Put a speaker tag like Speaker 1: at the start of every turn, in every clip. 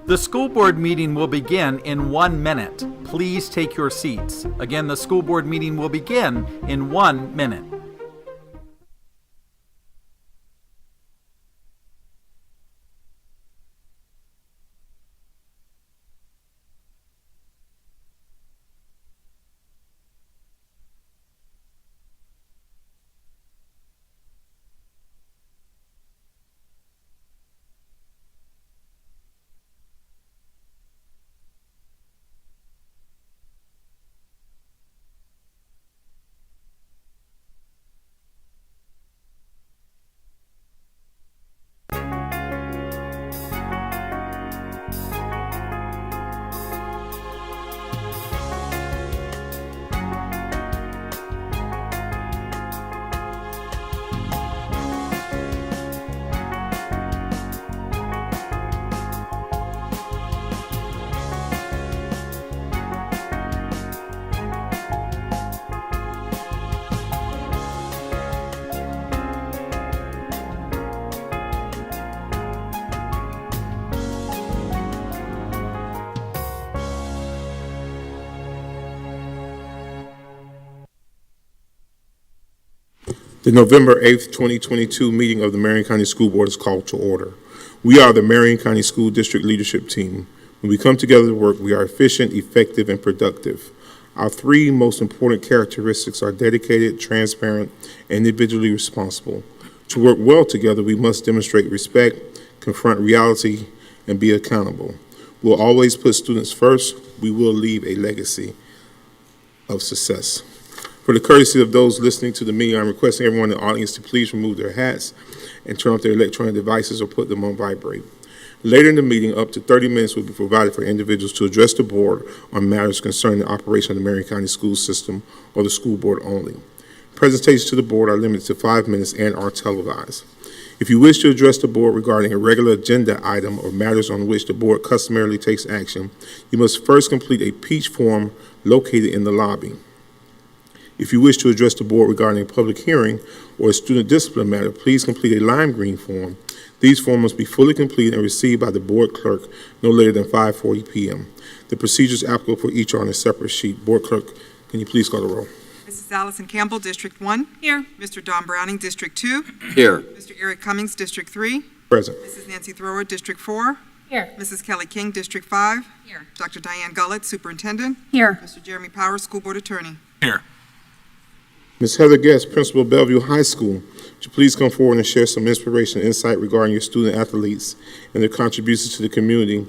Speaker 1: The school board meeting will begin in 1 minute. Please take your seats. Again, the school board meeting will begin in 1 minute.
Speaker 2: The November 8th, 2022 meeting of the Marion County School Board is called to order. We are the Marion County School District Leadership Team. When we come together to work, we are efficient, effective, and productive. Our three most important characteristics are dedicated, transparent, and individually responsible. To work well together, we must demonstrate respect, confront reality, and be accountable. We'll always put students first. We will leave a legacy of success. For the courtesy of those listening to the meeting, I'm requesting everyone in the audience to please remove their hats and turn off their electronic devices or put them on vibrate. Later in the meeting, up to 30 minutes will be provided for individuals to address the board on matters concerning the operation of the Marion County school system or the school board only. Presentations to the board are limited to 5 minutes and are televised. If you wish to address the board regarding a regular agenda item or matters on which the board customarily takes action, you must first complete a peach form located in the lobby. If you wish to address the board regarding a public hearing or a student discipline matter, please complete a lime green form. These forms must be fully completed and received by the board clerk no later than 5:40 p.m. The procedures applicable for each are on a separate sheet. Board clerk, can you please call the roll?
Speaker 3: Mrs. Allison Campbell, District 1.
Speaker 4: Here.
Speaker 3: Mr. Don Browning, District 2.
Speaker 5: Here.
Speaker 3: Mr. Eric Cummings, District 3.
Speaker 2: Present.
Speaker 3: Mrs. Nancy Thrower, District 4.
Speaker 4: Here.
Speaker 3: Mrs. Kelly King, District 5.
Speaker 4: Here.
Speaker 3: Dr. Diane Gullett, Superintendent.
Speaker 4: Here.
Speaker 3: Mr. Jeremy Powers, School Board Attorney.
Speaker 5: Here.
Speaker 2: Ms. Heather Guest, Principal of Bellevue High School, would you please come forward and share some inspiration and insight regarding your student athletes and their contributions to the community.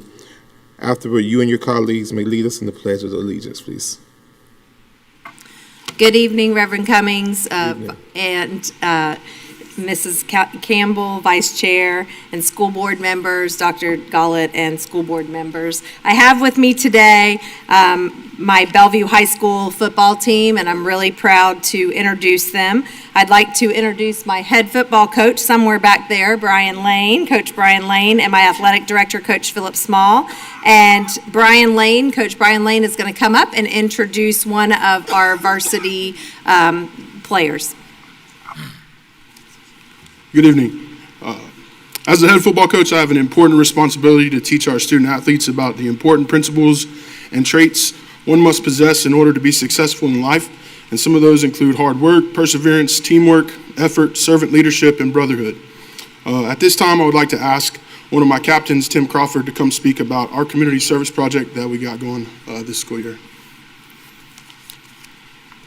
Speaker 2: Afterward, you and your colleagues may lead us in the Pledge of Allegiance, please.
Speaker 4: Good evening, Reverend Cummings
Speaker 2: evening.
Speaker 4: and Mrs. Campbell, Vice Chair, and school board members, Dr. Gullett, and school board members. I have with me today my Bellevue High School football team, and I'm really proud to introduce them. I'd like to introduce my head football coach somewhere back there, Brian Lane, Coach Brian Lane, and my athletic director, Coach Philip Small. And Brian Lane, Coach Brian Lane, is going to come up and introduce one of our varsity players.
Speaker 6: Good evening. As the head football coach, I have an important responsibility to teach our student athletes about the important principles and traits one must possess in order to be successful in life. And some of those include hard work, perseverance, teamwork, effort, servant leadership, and brotherhood. At this time, I would like to ask one of my captains, Tim Crawford, to come speak about our community service project that we got going this school year.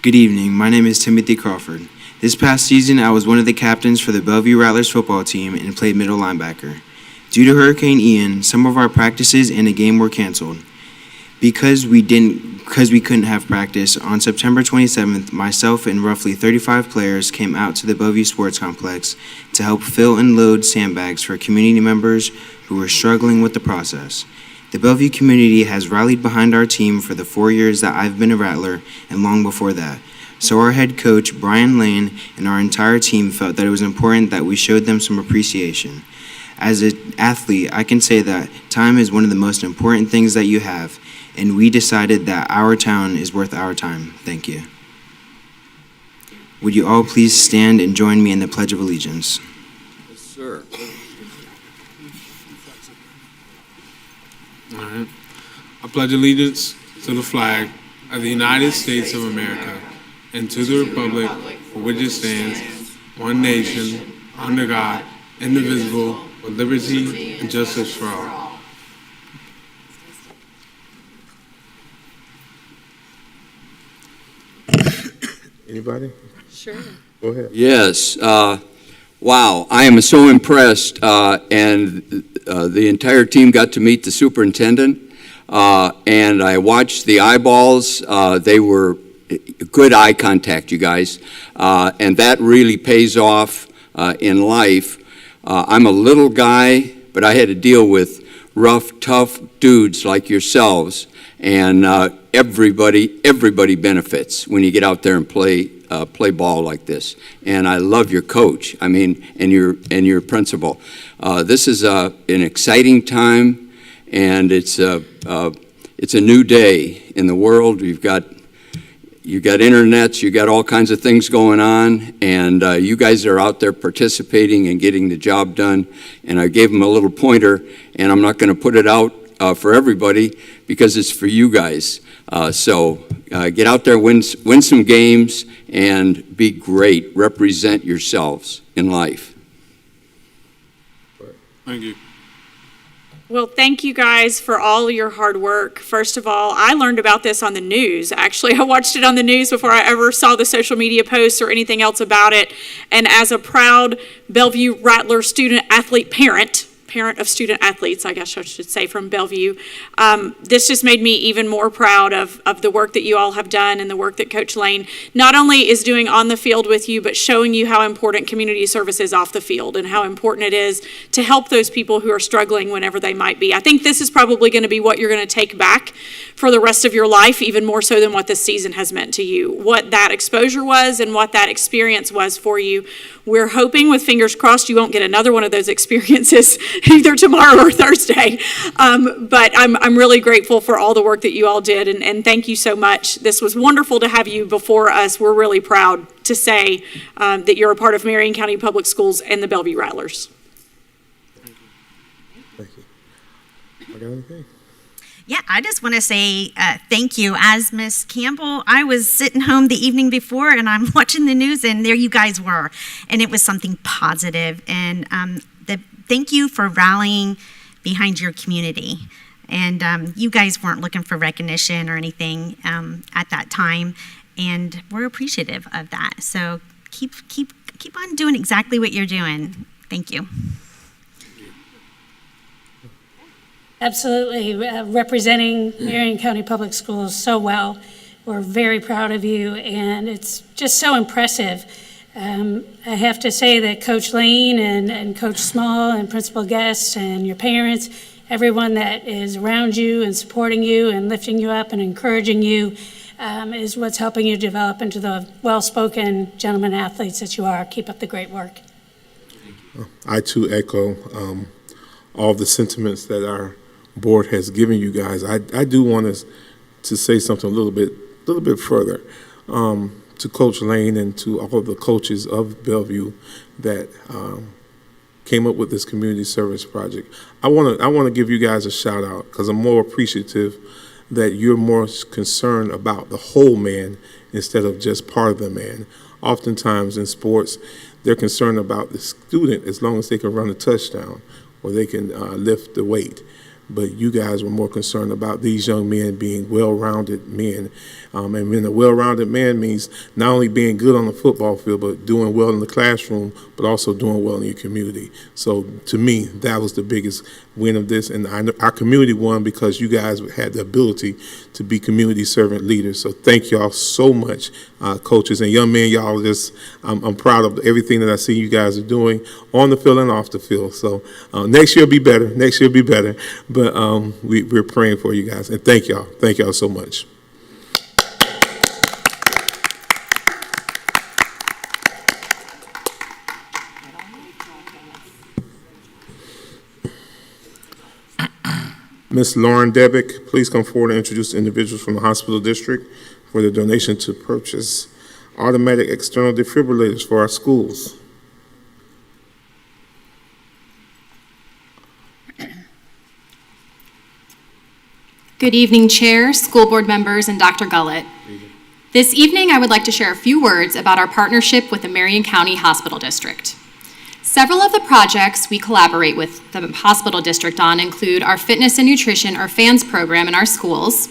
Speaker 7: Good evening. My name is Timothy Crawford. This past season, I was one of the captains for the Bellevue Rattlers football team and played middle linebacker. Due to Hurricane Ian, some of our practices and a game were canceled. Because we couldn't have practice, on September 27th, myself and roughly 35 players came out to the Bellevue Sports Complex to help fill and load sandbags for community members who were struggling with the process. The Bellevue community has rallied behind our team for the 4 years that I've been a Rattler and long before that. So our head coach, Brian Lane, and our entire team felt that it was important that we showed them some appreciation. As an athlete, I can say that time is one of the most important things that you have, and we decided that our town is worth our time. Thank you. Would you all please stand and join me in the Pledge of Allegiance?
Speaker 5: Yes, sir. All right. I pledge allegiance to the flag of the United States of America and to the republic for which it stands, one nation, under God, indivisible, with liberty and justice for all.
Speaker 2: Anybody?
Speaker 4: Sure.
Speaker 2: Go ahead.
Speaker 8: Yes. Wow. I am so impressed, and the entire team got to meet the superintendent, and I watched the eyeballs. They were good eye contact, you guys, and that really pays off in life. I'm a little guy, but I had to deal with rough, tough dudes like yourselves, and everybody benefits when you get out there and play ball like this. And I love your coach. I mean, and your principal. This is an exciting time, and it's a new day in the world. You've got internets, you got all kinds of things going on, and you guys are out there participating and getting the job done. And I gave them a little pointer, and I'm not going to put it out for everybody because it's for you guys. So get out there, win some games, and be great. Represent yourselves in life.
Speaker 5: Thank you.
Speaker 9: Well, thank you guys for all your hard work. First of all, I learned about this on the news. Actually, I watched it on the news before I ever saw the social media posts or anything else about it. And as a proud Bellevue Rattler student athlete parent of student athletes, I guess I should say, from Bellevue. This just made me even more proud of the work that you all have done and the work that Coach Lane not only is doing on the field with you, but showing you how important community service is off the field and how important it is to help those people who are struggling whenever they might be. I think this is probably going to be what you're going to take back for the rest of your life, even more so than what this season has meant to you. What that exposure was and what that experience was for you. We're hoping, with fingers crossed, you won't get another one of those experiences either tomorrow or Thursday. But I'm really grateful for all the work that you all did, and thank you so much. This was wonderful to have you before us. We're really proud to say that you're a part of Marion County Public Schools and the Bellevue Rattlers.
Speaker 2: Thank you. I got anything?
Speaker 10: Yeah, I just want to say thank you. As Miss Campbell, I was sitting home the evening before and I'm watching the news and there you guys were. And it was something positive. And thank you for rallying behind your community. And you guys weren't looking for recognition or anything at that time. And we're appreciative of that. So keep on doing exactly what you're doing. Thank you.
Speaker 11: Absolutely, representing Marion County Public Schools so well. We're very proud of you, and it's just so impressive. I have to say that Coach Lane and Coach Small and Principal Guest and your parents, everyone that is around you and supporting you and lifting you up and encouraging you is what's helping you develop into the well-spoken gentlemen athletes that you are. Keep up the great work.
Speaker 2: I too echo all the sentiments that our board has given you guys. I do want us to say something a little bit further to Coach Lane and to all of the coaches of Bellevue that came up with this community service project. I want to give you guys a shout out because I'm more appreciative that you're more concerned about the whole man instead of just part of the man. Oftentimes in sports, they're concerned about the student as long as they can run a touchdown or they can lift the weight. But you guys were more concerned about these young men being well-rounded men. And when a well-rounded man means not only being good on the football field, but doing well in the classroom, but also doing well in your community. So to me, that was the biggest win of this. And our community won because you guys had the ability to be community servant leaders. So thank y'all so much, coaches and young men. Y'all just, I'm proud of everything that I see you guys are doing on the field and off the field. So next year will be better. Next year will be better. But we're praying for you guys. And thank y'all. Thank y'all so much. Ms. Lauren Debick, please come forward and introduce the individuals from the hospital district for the donation to purchase automatic external defibrillators for our schools.
Speaker 12: Good evening, Chair, school board members, and Dr. Gullett. This evening, I would like to share a few words about our partnership with the Marion County Hospital District. Several of the projects we collaborate with the hospital district on include our Fitness and Nutrition or FANS program in our schools,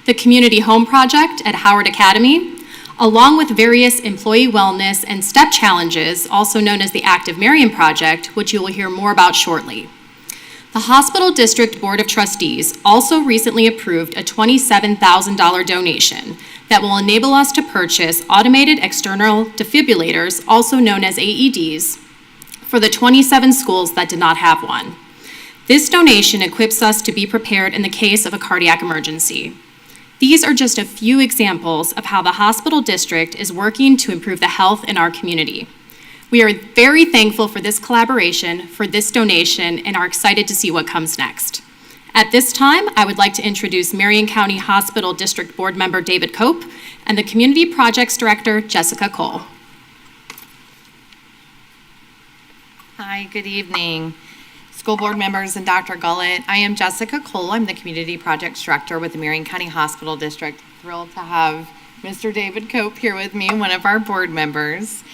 Speaker 12: the Community Home Project at Howard Academy, along with various employee wellness and STEP challenges, also known as the Active Marion Project, which you will hear more about shortly. The Hospital District Board of Trustees also recently approved a $27,000 donation that will enable us to purchase automated external defibrillators, also known as AEDs, for the 27 schools that did not have one. This donation equips us to be prepared in the case of a cardiac emergency. These are just a few examples of how the hospital district is working to improve the health in our community. We are very thankful for this collaboration, for this donation, and are excited to see what comes next. At this time, I would like to introduce Marion County Hospital District Board Member David Cope and the Community Projects Director, Jessica Cole.
Speaker 13: Hi, good evening. School board members and Dr. Gullett. I am Jessica Cole. I'm the Community Projects Director with the Marion County Hospital District. Thrilled to have Mr. David Cope here with me, one of our board members.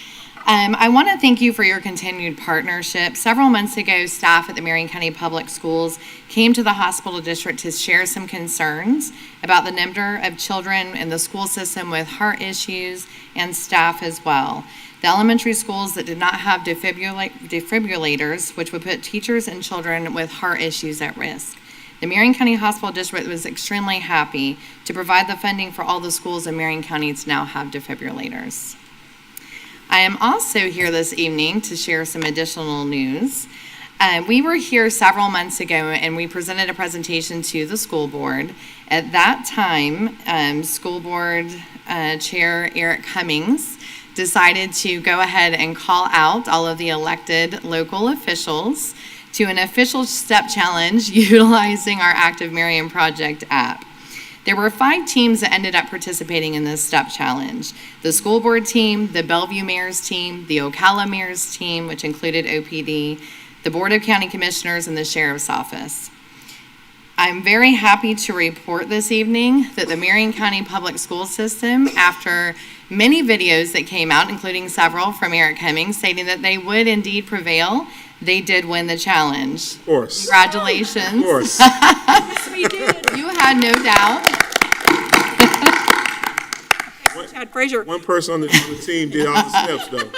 Speaker 13: I want to thank you for your continued partnership. Several months ago, staff at the Marion County Public Schools came to the hospital district to share some concerns about the number of children in the school system with heart issues and staff as well. The elementary schools that did not have defibrillators, which would put teachers and children with heart issues at risk. The Marion County Hospital District was extremely happy to provide the funding for all the schools in Marion County to now have defibrillators. I am also here this evening to share some additional news. We were here several months ago and we presented a presentation to the school board. At that time, school board chair Eric Cummings decided to go ahead and call out all of the elected local officials to an official step challenge utilizing our Active Marion Project app. There were 5 teams that ended up participating in this step challenge. The school board team, the Bellevue Mayor's team, the Ocala Mayor's team, which included OPD, the Board of County Commissioners, and the Sheriff's Office. I'm very happy to report this evening that the Marion County Public School System, after many videos that came out, including several from Eric Cummings, stating that they would indeed prevail, they did win the challenge.
Speaker 2: Of course.
Speaker 13: Congratulations.
Speaker 2: Of course.
Speaker 9: Yes, we did.
Speaker 13: You had no doubt.
Speaker 9: Chad Frazier.
Speaker 2: One person on the team did all the steps, though.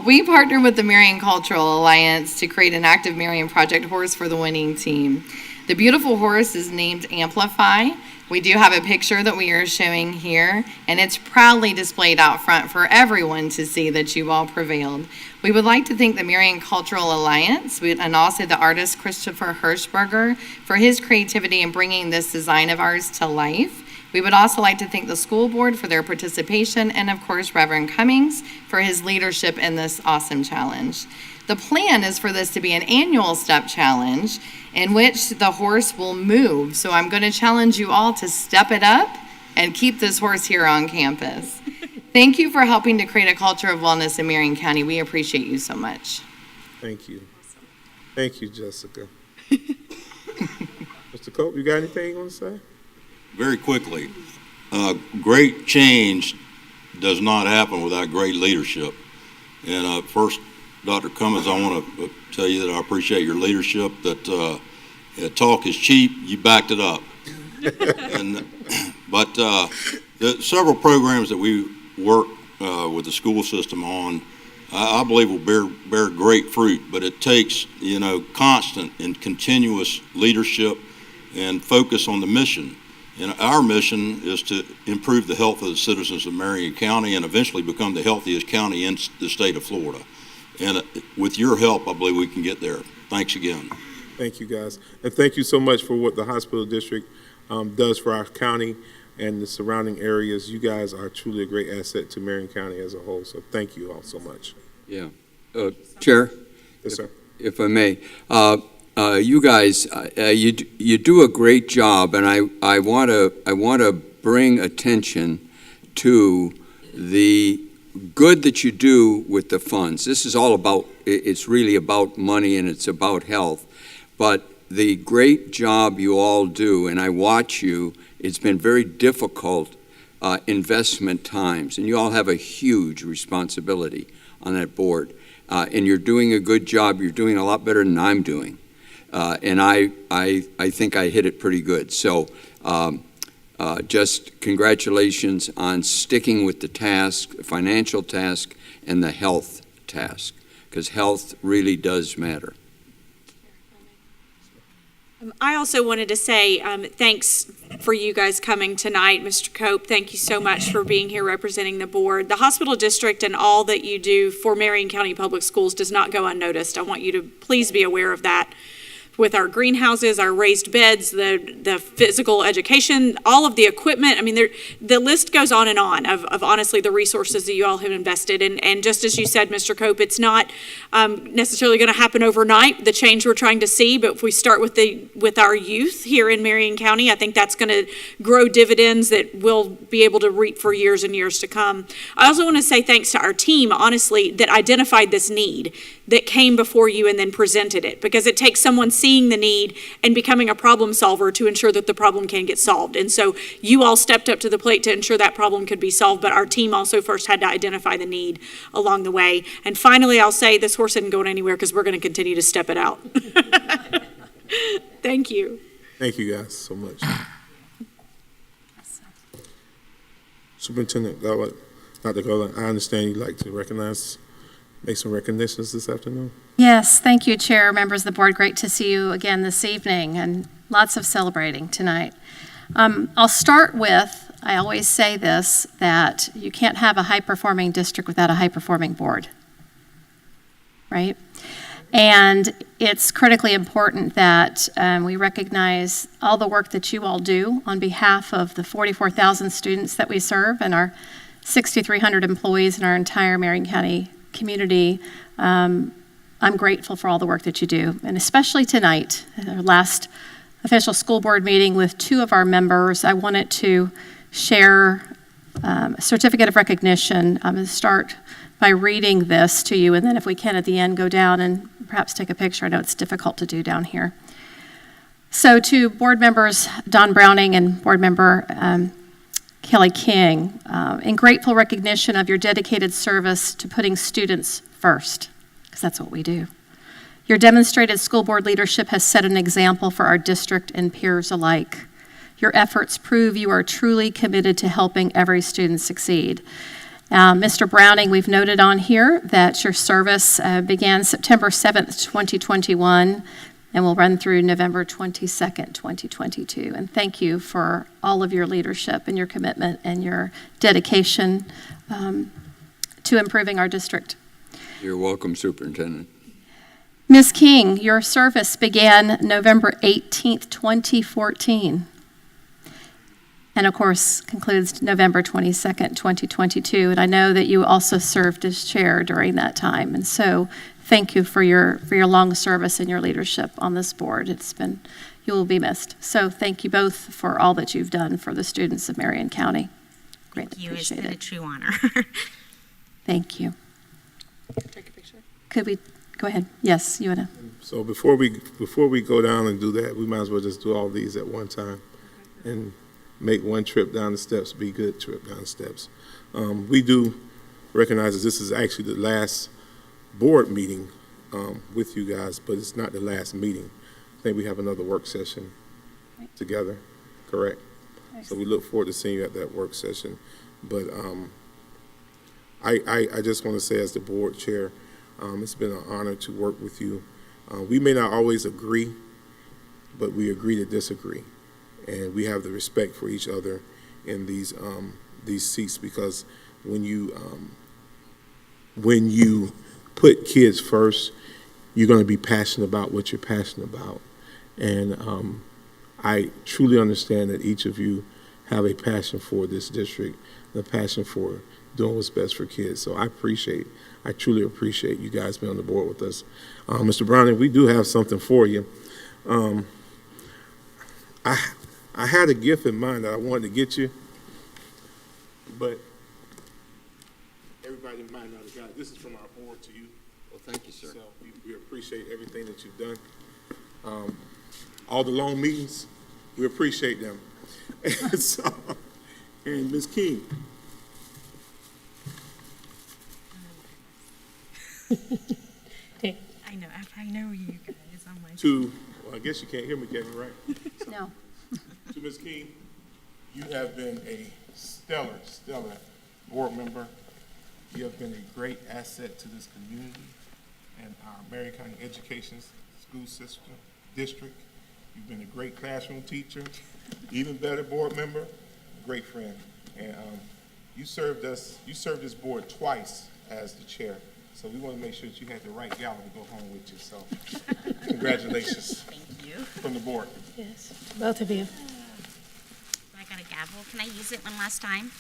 Speaker 13: We partnered with the Marion Cultural Alliance to create an Active Marion Project horse for the winning team. The beautiful horse is named Amplify. We do have a picture that we are showing here, and it's proudly displayed out front for everyone to see that you all prevailed. We would like to thank the Marion Cultural Alliance and also the artist Christopher Hirschberger for his creativity in bringing this design of ours to life. We would also like to thank the school board for their participation and, of course, Reverend Cummings for his leadership in this awesome challenge. The plan is for this to be an annual step challenge in which the horse will move. So I'm going to challenge you all to step it up and keep this horse here on campus. Thank you for helping to create a culture of wellness in Marion County. We appreciate you so much.
Speaker 2: Thank you. Thank you, Jessica. Mr. Cope, you got anything you want to say?
Speaker 14: Very quickly, great change does not happen without great leadership. And first, Dr. Cummings, I want to tell you that I appreciate your leadership, that talk is cheap, you backed it up. But the several programs that we work with the school system on, I believe will bear great fruit, but it takes, constant and continuous leadership and focus on the mission. And our mission is to improve the health of the citizens of Marion County and eventually become the healthiest county in the state of Florida. And with your help, I believe we can get there. Thanks again.
Speaker 2: Thank you, guys. And thank you so much for what the hospital district does for our county and the surrounding areas. You guys are truly a great asset to Marion County as a whole. So thank you all so much.
Speaker 8: Yeah. Chair?
Speaker 2: Yes, sir.
Speaker 8: If I may. You guys, you do a great job, and I want to bring attention to the good that you do with the funds. This is all about, it's really about money and it's about health, but the great job you all do, and I watch you. It's been very difficult investment times, and you all have a huge responsibility on that board. And you're doing a good job. You're doing a lot better than I'm doing. And I think I hit it pretty good. So just congratulations on sticking with the task, financial task, and the health task, because health really does matter.
Speaker 9: I also wanted to say thanks for you guys coming tonight. Mr. Cope, thank you so much for being here representing the board. The hospital district and all that you do for Marion County Public Schools does not go unnoticed. I want you to please be aware of that. With our greenhouses, our raised beds, the physical education, all of the equipment. I mean, the list goes on and on of honestly the resources that you all have invested in. And just as you said, Mr. Cope, it's not necessarily going to happen overnight, the change we're trying to see. But if we start with our youth here in Marion County, I think that's going to grow dividends that we'll be able to reap for years and years to come. I also want to say thanks to our team, honestly, that identified this need, that came before you and then presented it, because it takes someone seeing the need and becoming a problem solver to ensure that the problem can get solved. And so you all stepped up to the plate to ensure that problem could be solved, but our team also first had to identify the need along the way. And finally, I'll say this horse isn't going anywhere because we're going to continue to step it out. Thank you.
Speaker 2: Thank you guys so much. Superintendent Garland, Dr. Garland, I understand you'd like to make some recognitions this afternoon.
Speaker 15: Yes, thank you, Chair, members of the board. Great to see you again this evening, and lots of celebrating tonight. I'll start with, I always say this, that you can't have a high-performing district without a high-performing board, right? And it's critically important that we recognize all the work that you all do on behalf of the 44,000 students that we serve and our 6,300 employees in our entire Marion County community. I'm grateful for all the work that you do, and especially tonight, our last official school board meeting with two of our members. I wanted to share a certificate of recognition. I'm going to start by reading this to you, and then if we can at the end go down and perhaps take a picture. I know it's difficult to do down here. So to board members Don Browning and board member Kelly King, in grateful recognition of your dedicated service to putting students first, because that's what we do. Your demonstrated school board leadership has set an example for our district and peers alike. Your efforts prove you are truly committed to helping every student succeed. Mr. Browning, we've noted on here that your service began September 7th, 2021, and will run through November 22nd, 2022. And thank you for all of your leadership and your commitment and your dedication to improving our district.
Speaker 8: You're welcome, Superintendent.
Speaker 15: Ms. King, your service began November 18th, 2014. And of course, concludes November 22nd, 2022. And I know that you also served as chair during that time. And so thank you for your long service and your leadership on this board. You will be missed. So thank you both for all that you've done for the students of Marion County. Greatly appreciate it.
Speaker 10: It's been a true honor.
Speaker 15: Thank you. Take a picture. Could we go ahead? Yes, you want to.
Speaker 2: So before we go down and do that, we might as well just do all these at one time and make one trip down the steps be a good trip down the steps. We do recognize that this is actually the last board meeting with you guys, but it's not the last meeting. I think we have another work session together, correct? Nice. So we look forward to seeing you at that work session. But I just want to say, as the board chair, it's been an honor to work with you. We may not always agree, but we agree to disagree. And we have the respect for each other in these seats, because when you put kids first, you're going to be passionate about what you're passionate about. And I truly understand that each of you have a passion for this district, and a passion for doing what's best for kids. So I truly appreciate you guys being on the board with us. Mr. Browning, we do have something for you. I had a gift in mind that I wanted to get you, but everybody might not have got it. This is from our board to you.
Speaker 8: Well, thank you, sir.
Speaker 2: So we appreciate everything that you've done. all the long meetings. We appreciate them. And Ms. King.
Speaker 10: I know you guys. I'm like.
Speaker 2: I guess you can't hear me, Kevin, right?
Speaker 15: No.
Speaker 2: To Ms. King, you have been a stellar board member. You have been a great asset to this community and our Marion County Education School System District. You've been a great classroom teacher, even better board member, great friend. And you served this board twice as the chair. So we want to make sure that you had the right gal to go home with you. So congratulations.
Speaker 10: Thank you.
Speaker 2: From the board.
Speaker 11: Yes, both of you.
Speaker 10: I got a gavel. Can I use it one last time?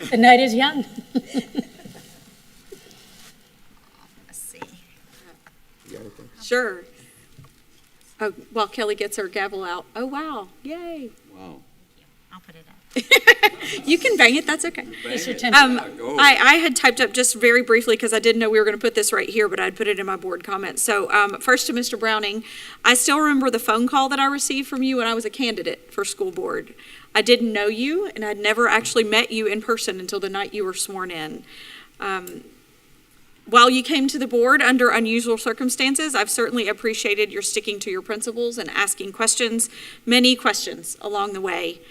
Speaker 11: The night is young.
Speaker 10: Let's see.
Speaker 9: Sure. Oh, while Kelly gets her gavel out. Oh, wow. Yay.
Speaker 8: Wow.
Speaker 10: I'll put it up.
Speaker 9: You can bang it. That's okay.
Speaker 11: It's your
Speaker 9: I had typed up just very briefly because I didn't know we were going to put this right here, but I'd put it in my board comments. So first to Mr. Browning, I still remember the phone call that I received from you when I was a candidate for school board. I didn't know you, and I'd never actually met you in person until the night you were sworn in. While you came to the board under unusual circumstances, I've certainly appreciated your sticking to your principles and asking questions, many questions along the way.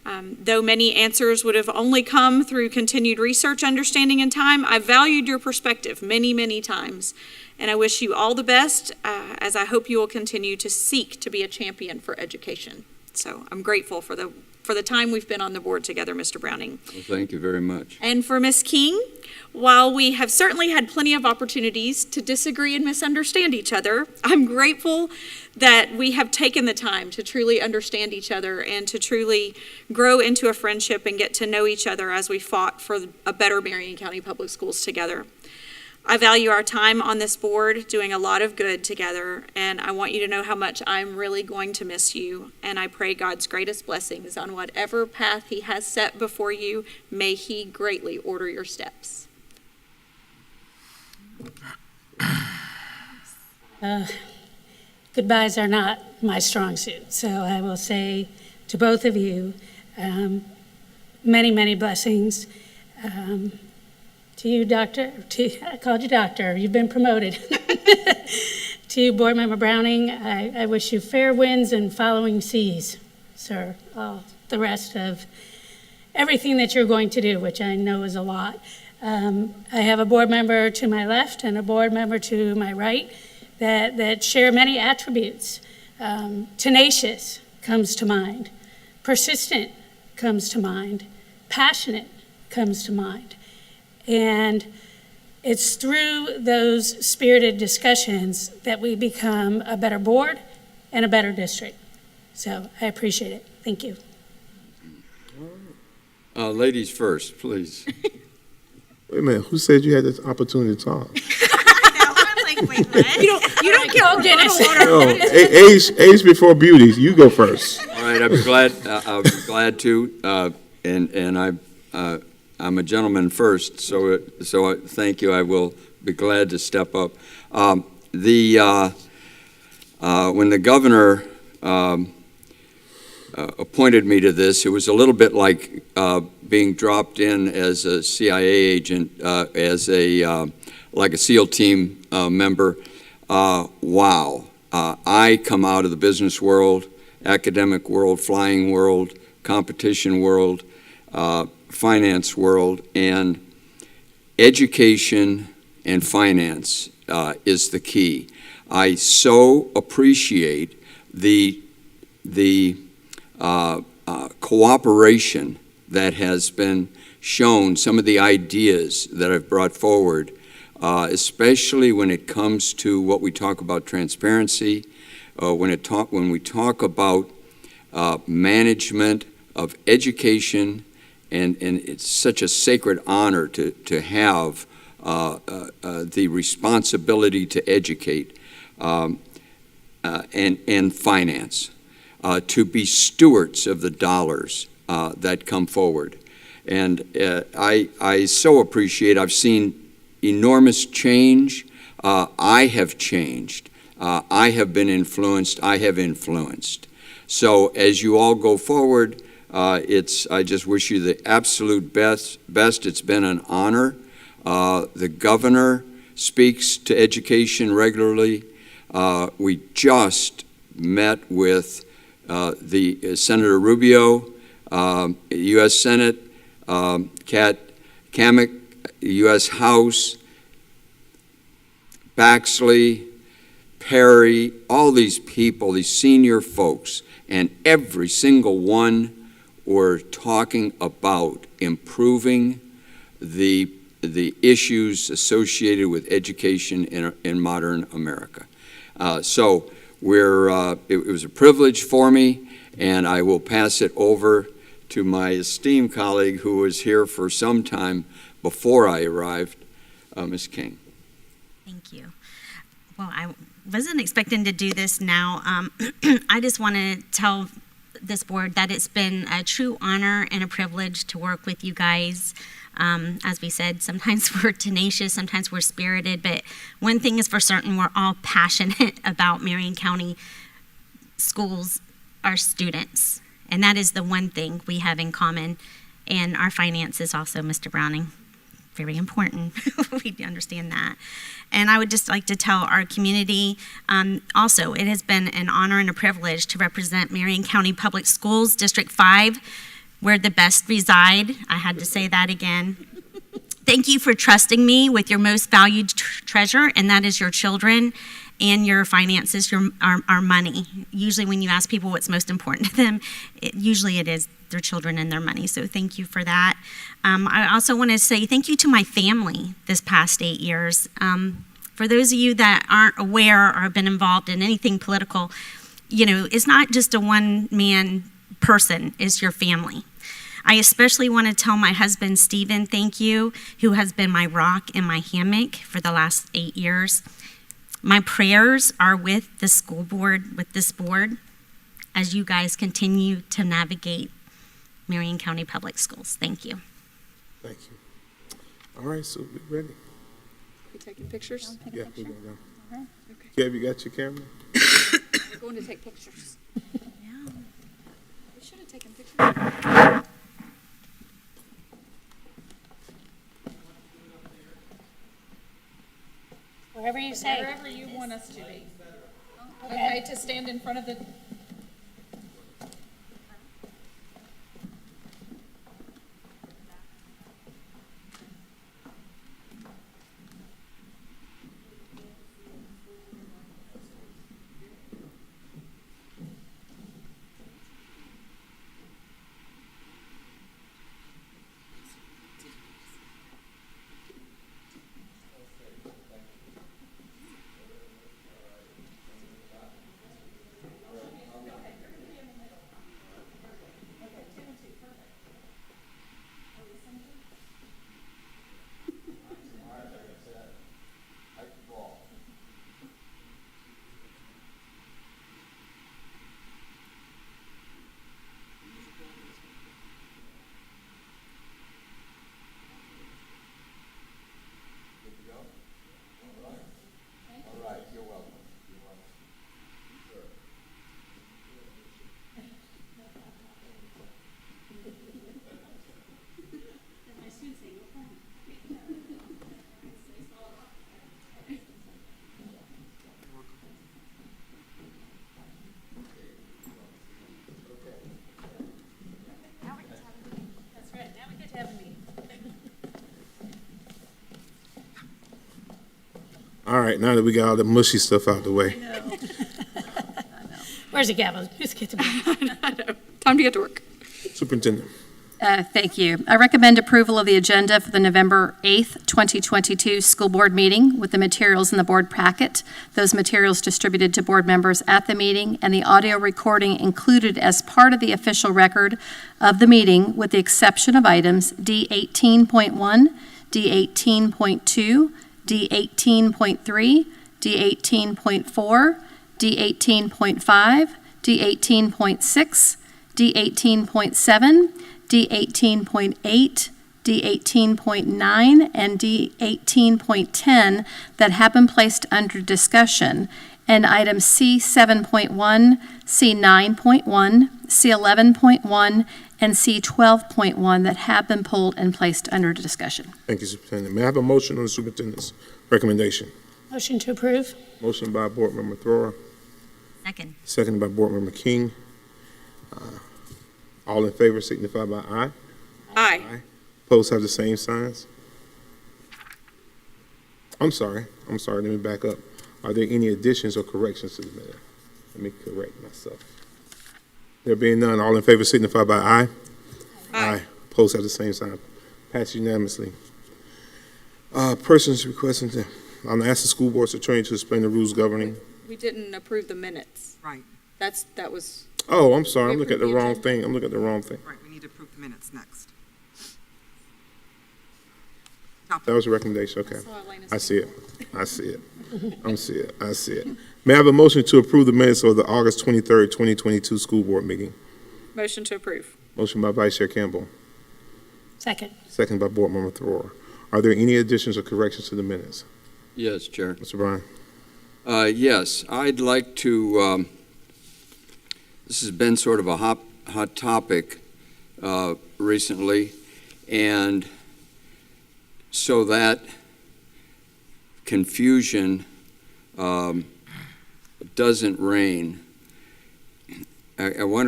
Speaker 9: Though many answers would have only come through continued research, understanding, and time, I valued your perspective many, many times. And I wish you all the best, as I hope you will continue to seek to be a champion for education. So I'm grateful for the time we've been on the board together, Mr. Browning.
Speaker 8: Well, thank you very much.
Speaker 9: And for Ms. King, while we have certainly had plenty of opportunities to disagree and misunderstand each other, I'm grateful that we have taken the time to truly understand each other and to truly grow into a friendship and get to know each other as we fought for a better Marion County Public Schools together. I value our time on this board doing a lot of good together, and I want you to know how much I'm really going to miss you, and I pray God's greatest blessings on whatever path He has set before you. May He greatly order your steps.
Speaker 11: Goodbyes are not my strong suit, so I will say to both of you, many, many blessings. To you, Doctor, I called you Doctor, you've been promoted. To you, Board Member Browning, I wish you fair winds and following seas, sir. All the rest of everything that you're going to do, which I know is a lot. I have a board member to my left and a board member to my right that share many attributes. Tenacious comes to mind. Persistent comes to mind. Passionate comes to mind. And it's through those spirited discussions that we become a better board and a better district. So I appreciate it. Thank you.
Speaker 8: Ladies first, please.
Speaker 2: Wait a minute, who said you had this opportunity to talk?
Speaker 9: You don't get all Guinness.
Speaker 2: No, age before beauty. You go first.
Speaker 8: All right, I'd be glad. I'll be glad to. And I'm a gentleman first, so thank you. I will be glad to step up. When the governor appointed me to this, it was a little bit like being dropped in as a CIA agent, like a SEAL team member. Wow. I come out of the business world, academic world, flying world, competition world, finance world, and education and finance is the key. I so appreciate the cooperation that has been shown, some of the ideas that I've brought forward, especially when it comes to what we talk about transparency, when we talk about management of education, and it's such a sacred honor to have the responsibility to educate and finance, to be stewards of the dollars that come forward. And I so appreciate, I've seen enormous change. I have changed. I have been influenced, I have influenced. So as you all go forward, I just wish you the absolute best. It's been an honor. The governor speaks to education regularly. We just met with the Senator Rubio, U.S. Senate, Kat Kamek, U.S. House, Baxley, Perry, all these people, these senior folks, and every single one were talking about improving the issues associated with education in modern America. So it was a privilege for me, and I will pass it over to my esteemed colleague who was here for some time before I arrived, Ms. King.
Speaker 10: Thank you. Well, I wasn't expecting to do this now. I just want to tell this board that it's been a true honor and a privilege to work with you guys. As we said, sometimes we're tenacious, sometimes we're spirited, but one thing is for certain, we're all passionate about Marion County schools, our students. And that is the one thing we have in common. And our finances also, Mr. Browning, very important. We understand that. And I would just like to tell our community, also, it has been an honor and a privilege to represent Marion County Public Schools, District 5, where the best reside. I had to say that again. Thank you for trusting me with your most valued treasure, and that is your children and your finances, our money. Usually when you ask people what's most important to them, usually it is their children and their money. So thank you for that. I also want to say thank you to my family this past 8 years. For those of you that aren't aware or have been involved in anything political, it's not just a one-man person, it's your family. I especially want to tell my husband, Stephen, thank you, who has been my rock and my hammock for the last 8 years. My prayers are with the school board, with this board, as you guys continue to navigate Marion County Public Schools. Thank you.
Speaker 2: Thank you. All right, so we're ready.
Speaker 9: We taking pictures?
Speaker 2: Yeah, we're going to go.
Speaker 9: All right. Okay.
Speaker 2: Gab, you got your camera?
Speaker 9: We're going to take pictures. Yeah. We should have taken pictures.
Speaker 11: Wherever you say.
Speaker 9: Wherever you want us to be. Okay, to stand in front of the...
Speaker 2: All right, now that we got all the mushy stuff out the way.
Speaker 11: I know. Where's the gavel? Just get to
Speaker 9: I know. Time to get to work.
Speaker 2: Superintendent.
Speaker 15: Thank you. I recommend approval of the agenda for the November 8th, 2022 school board meeting with the materials in the board packet, those materials distributed to board members at the meeting, and the audio recording included as part of the official record of the meeting, with the exception of items D18.1, D18.2, D18.3, D18.4, D18.5, D18.6, D18.7, D18.8, D18.9, and D18.10 that have been placed under discussion, and items C 7.1, C 9.1, C 11.1, and C 12.1 that have been pulled and placed under discussion.
Speaker 2: Thank you, Superintendent. May I have a motion on the superintendent's recommendation?
Speaker 11: Motion to approve.
Speaker 2: Motion by Board Member Thrower,
Speaker 10: Second.
Speaker 2: seconded by Board Member King. All in favor signify by aye.
Speaker 9: Aye.
Speaker 2: Opposed have the same signs. I'm sorry, let me back up. Are there any additions or corrections to the minute? Let me correct myself. There being none, all in favor signify by aye. Aye. Opposed have the same sign. Passed unanimously. Persons requesting to, I'm gonna ask the school board's attorney to explain the rules governing.
Speaker 9: We didn't approve the minutes.
Speaker 3: Right,
Speaker 9: That was,
Speaker 2: Oh, I'm sorry, I'm
Speaker 9: We
Speaker 2: looking at the
Speaker 9: approved the
Speaker 2: wrong
Speaker 9: agenda.
Speaker 2: thing, I'm looking at the wrong thing.
Speaker 3: right, we need to approve the minutes next.
Speaker 2: That was a recommendation, okay.
Speaker 9: saw Elena's
Speaker 2: I see it. I see it. May I have a motion to approve the minutes of the August 23rd, 2022 school board meeting?
Speaker 9: motion to approve.
Speaker 2: Motion by Vice Chair Campbell,
Speaker 11: Second.
Speaker 2: second by Board Member Thrower. Are there any additions or corrections to the minutes?
Speaker 8: Yes, Chair.
Speaker 2: Mr. Bryan?
Speaker 8: Yes, I'd like to, this has been sort of a hot topic recently, and so that confusion doesn't reign, I want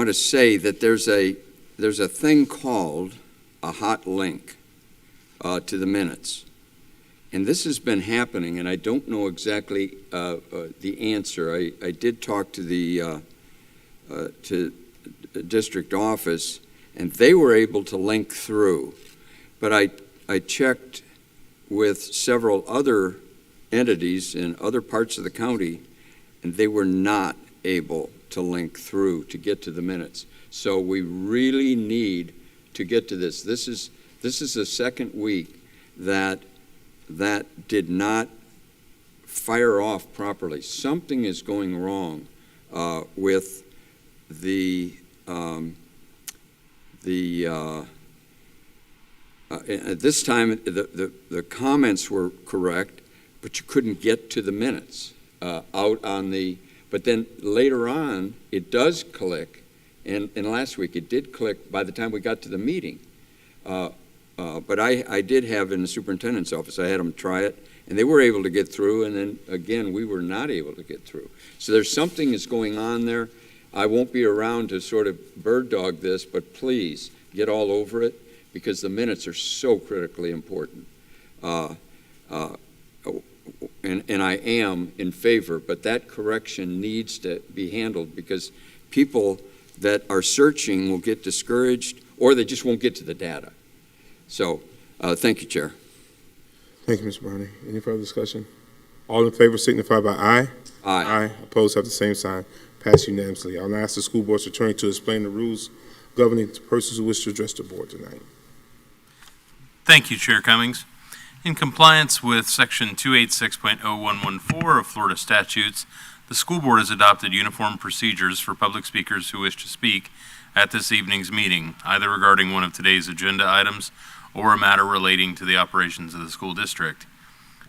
Speaker 8: to say that there's a thing called a hot link to the minutes. And this has been happening, and I don't know exactly the answer. I did talk to the district office, and they were able to link through. But I checked with several other entities in other parts of the county, and they were not able to link through to get to the minutes. So we really need to get to this. This is the second week that did not fire off properly. Something is going wrong with at this time the comments were correct, but you couldn't get to the minutes out on the. But then later on, it does click, and last week it did click by the time we got to the meeting. But I did have in the superintendent's office, I had them try it, and they were able to get through, and then again, we were not able to get through. So there's something is going on there. I won't be around to sort of bird dog this, but please get all over it, because the minutes are so critically important. And I am in favor, but that correction needs to be handled, because people that are searching will get discouraged, or they just won't get to the data. So, thank you, Chair.
Speaker 2: Thank you, Mr. Barney. Any further discussion? All in favor signify by aye.
Speaker 8: Aye.
Speaker 2: Opposed have the same sign. Passed unanimously. I'll now ask the school board's attorney to explain the rules governing persons who wish to address the board tonight.
Speaker 16: Thank you, Chair Cummings. In compliance with Section 286.0114 of Florida statutes, the school board has adopted uniform procedures for public speakers who wish to speak at this evening's meeting, either regarding one of today's agenda items or a matter relating to the operations of the school district.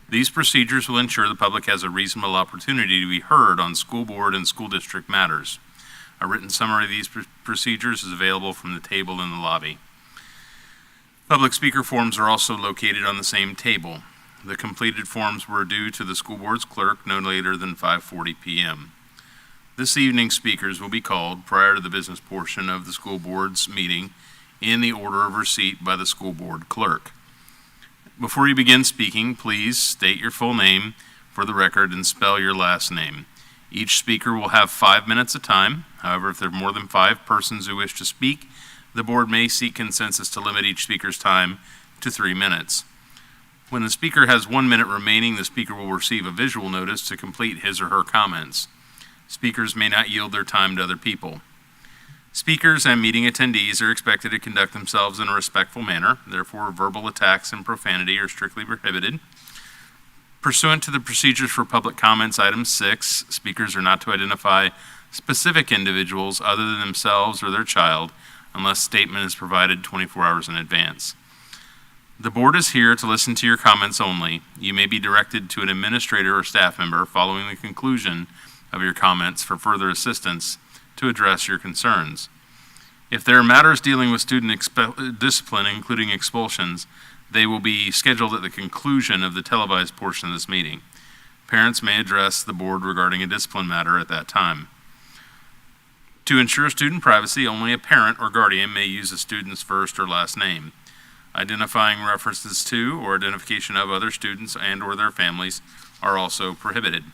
Speaker 16: These procedures will ensure the public has a reasonable opportunity to be heard on school board and school district matters. A written summary of these procedures is available from the table in the lobby. Public speaker forms are also located on the same table. The completed forms were due to the school board's clerk no later than 5:40 p.m. This evening's speakers will be called prior to the business portion of the school board's meeting in the order of receipt by the school board clerk. Before you begin speaking, please state your full name for the record and spell your last name. Each speaker will have 5 minutes of time. However, if there are more than 5 persons who wish to speak, the board may seek consensus to limit each speaker's time to 3 minutes. When the speaker has 1 minute remaining, the speaker will receive a visual notice to complete his or her comments. Speakers may not yield their time to other people. Speakers and meeting attendees are expected to conduct themselves in a respectful manner. Therefore, verbal attacks and profanity are strictly prohibited. Pursuant to the procedures for public comments, item 6, speakers are not to identify specific individuals other than themselves or their child unless statement is provided 24 hours in advance. The board is here to listen to your comments only. You may be directed to an administrator or staff member following the conclusion of your comments for further assistance to address your concerns. If there are matters dealing with student discipline, including expulsions, they will be scheduled at the conclusion of the televised portion of this meeting. Parents may address the board regarding a discipline matter at that time. To ensure student privacy, only a parent or guardian may use a student's first or last name. Identifying references to or identification of other students and or their families are also prohibited.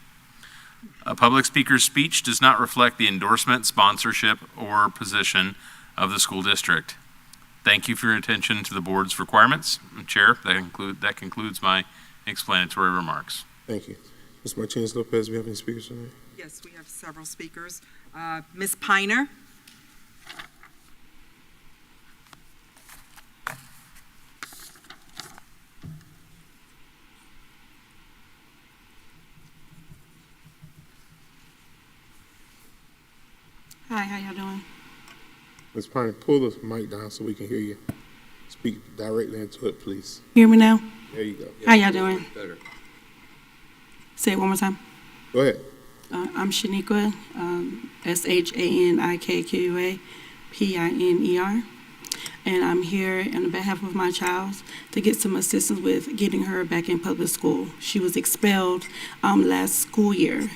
Speaker 16: A public speaker's speech does not reflect the endorsement, sponsorship, or position of the school district. Thank you for your attention to the board's requirements. Chair, that concludes my explanatory remarks.
Speaker 2: Thank you. Ms. Martinez-Lopez, do we have any speakers tonight?
Speaker 3: Yes, we have several speakers. Ms. Piner.
Speaker 17: Hi, how y'all doing?
Speaker 2: Ms. Piner, pull the mic down so we can hear you. Speak directly into it, please.
Speaker 17: Hear me now?
Speaker 2: There you go.
Speaker 17: How y'all doing?
Speaker 8: Better.
Speaker 17: Say it one more time.
Speaker 2: Go ahead.
Speaker 17: I'm Shaniqua, SHANIKQA, PINER, and I'm here on behalf of my child to get some assistance with getting her back in public school. She was expelled last school year,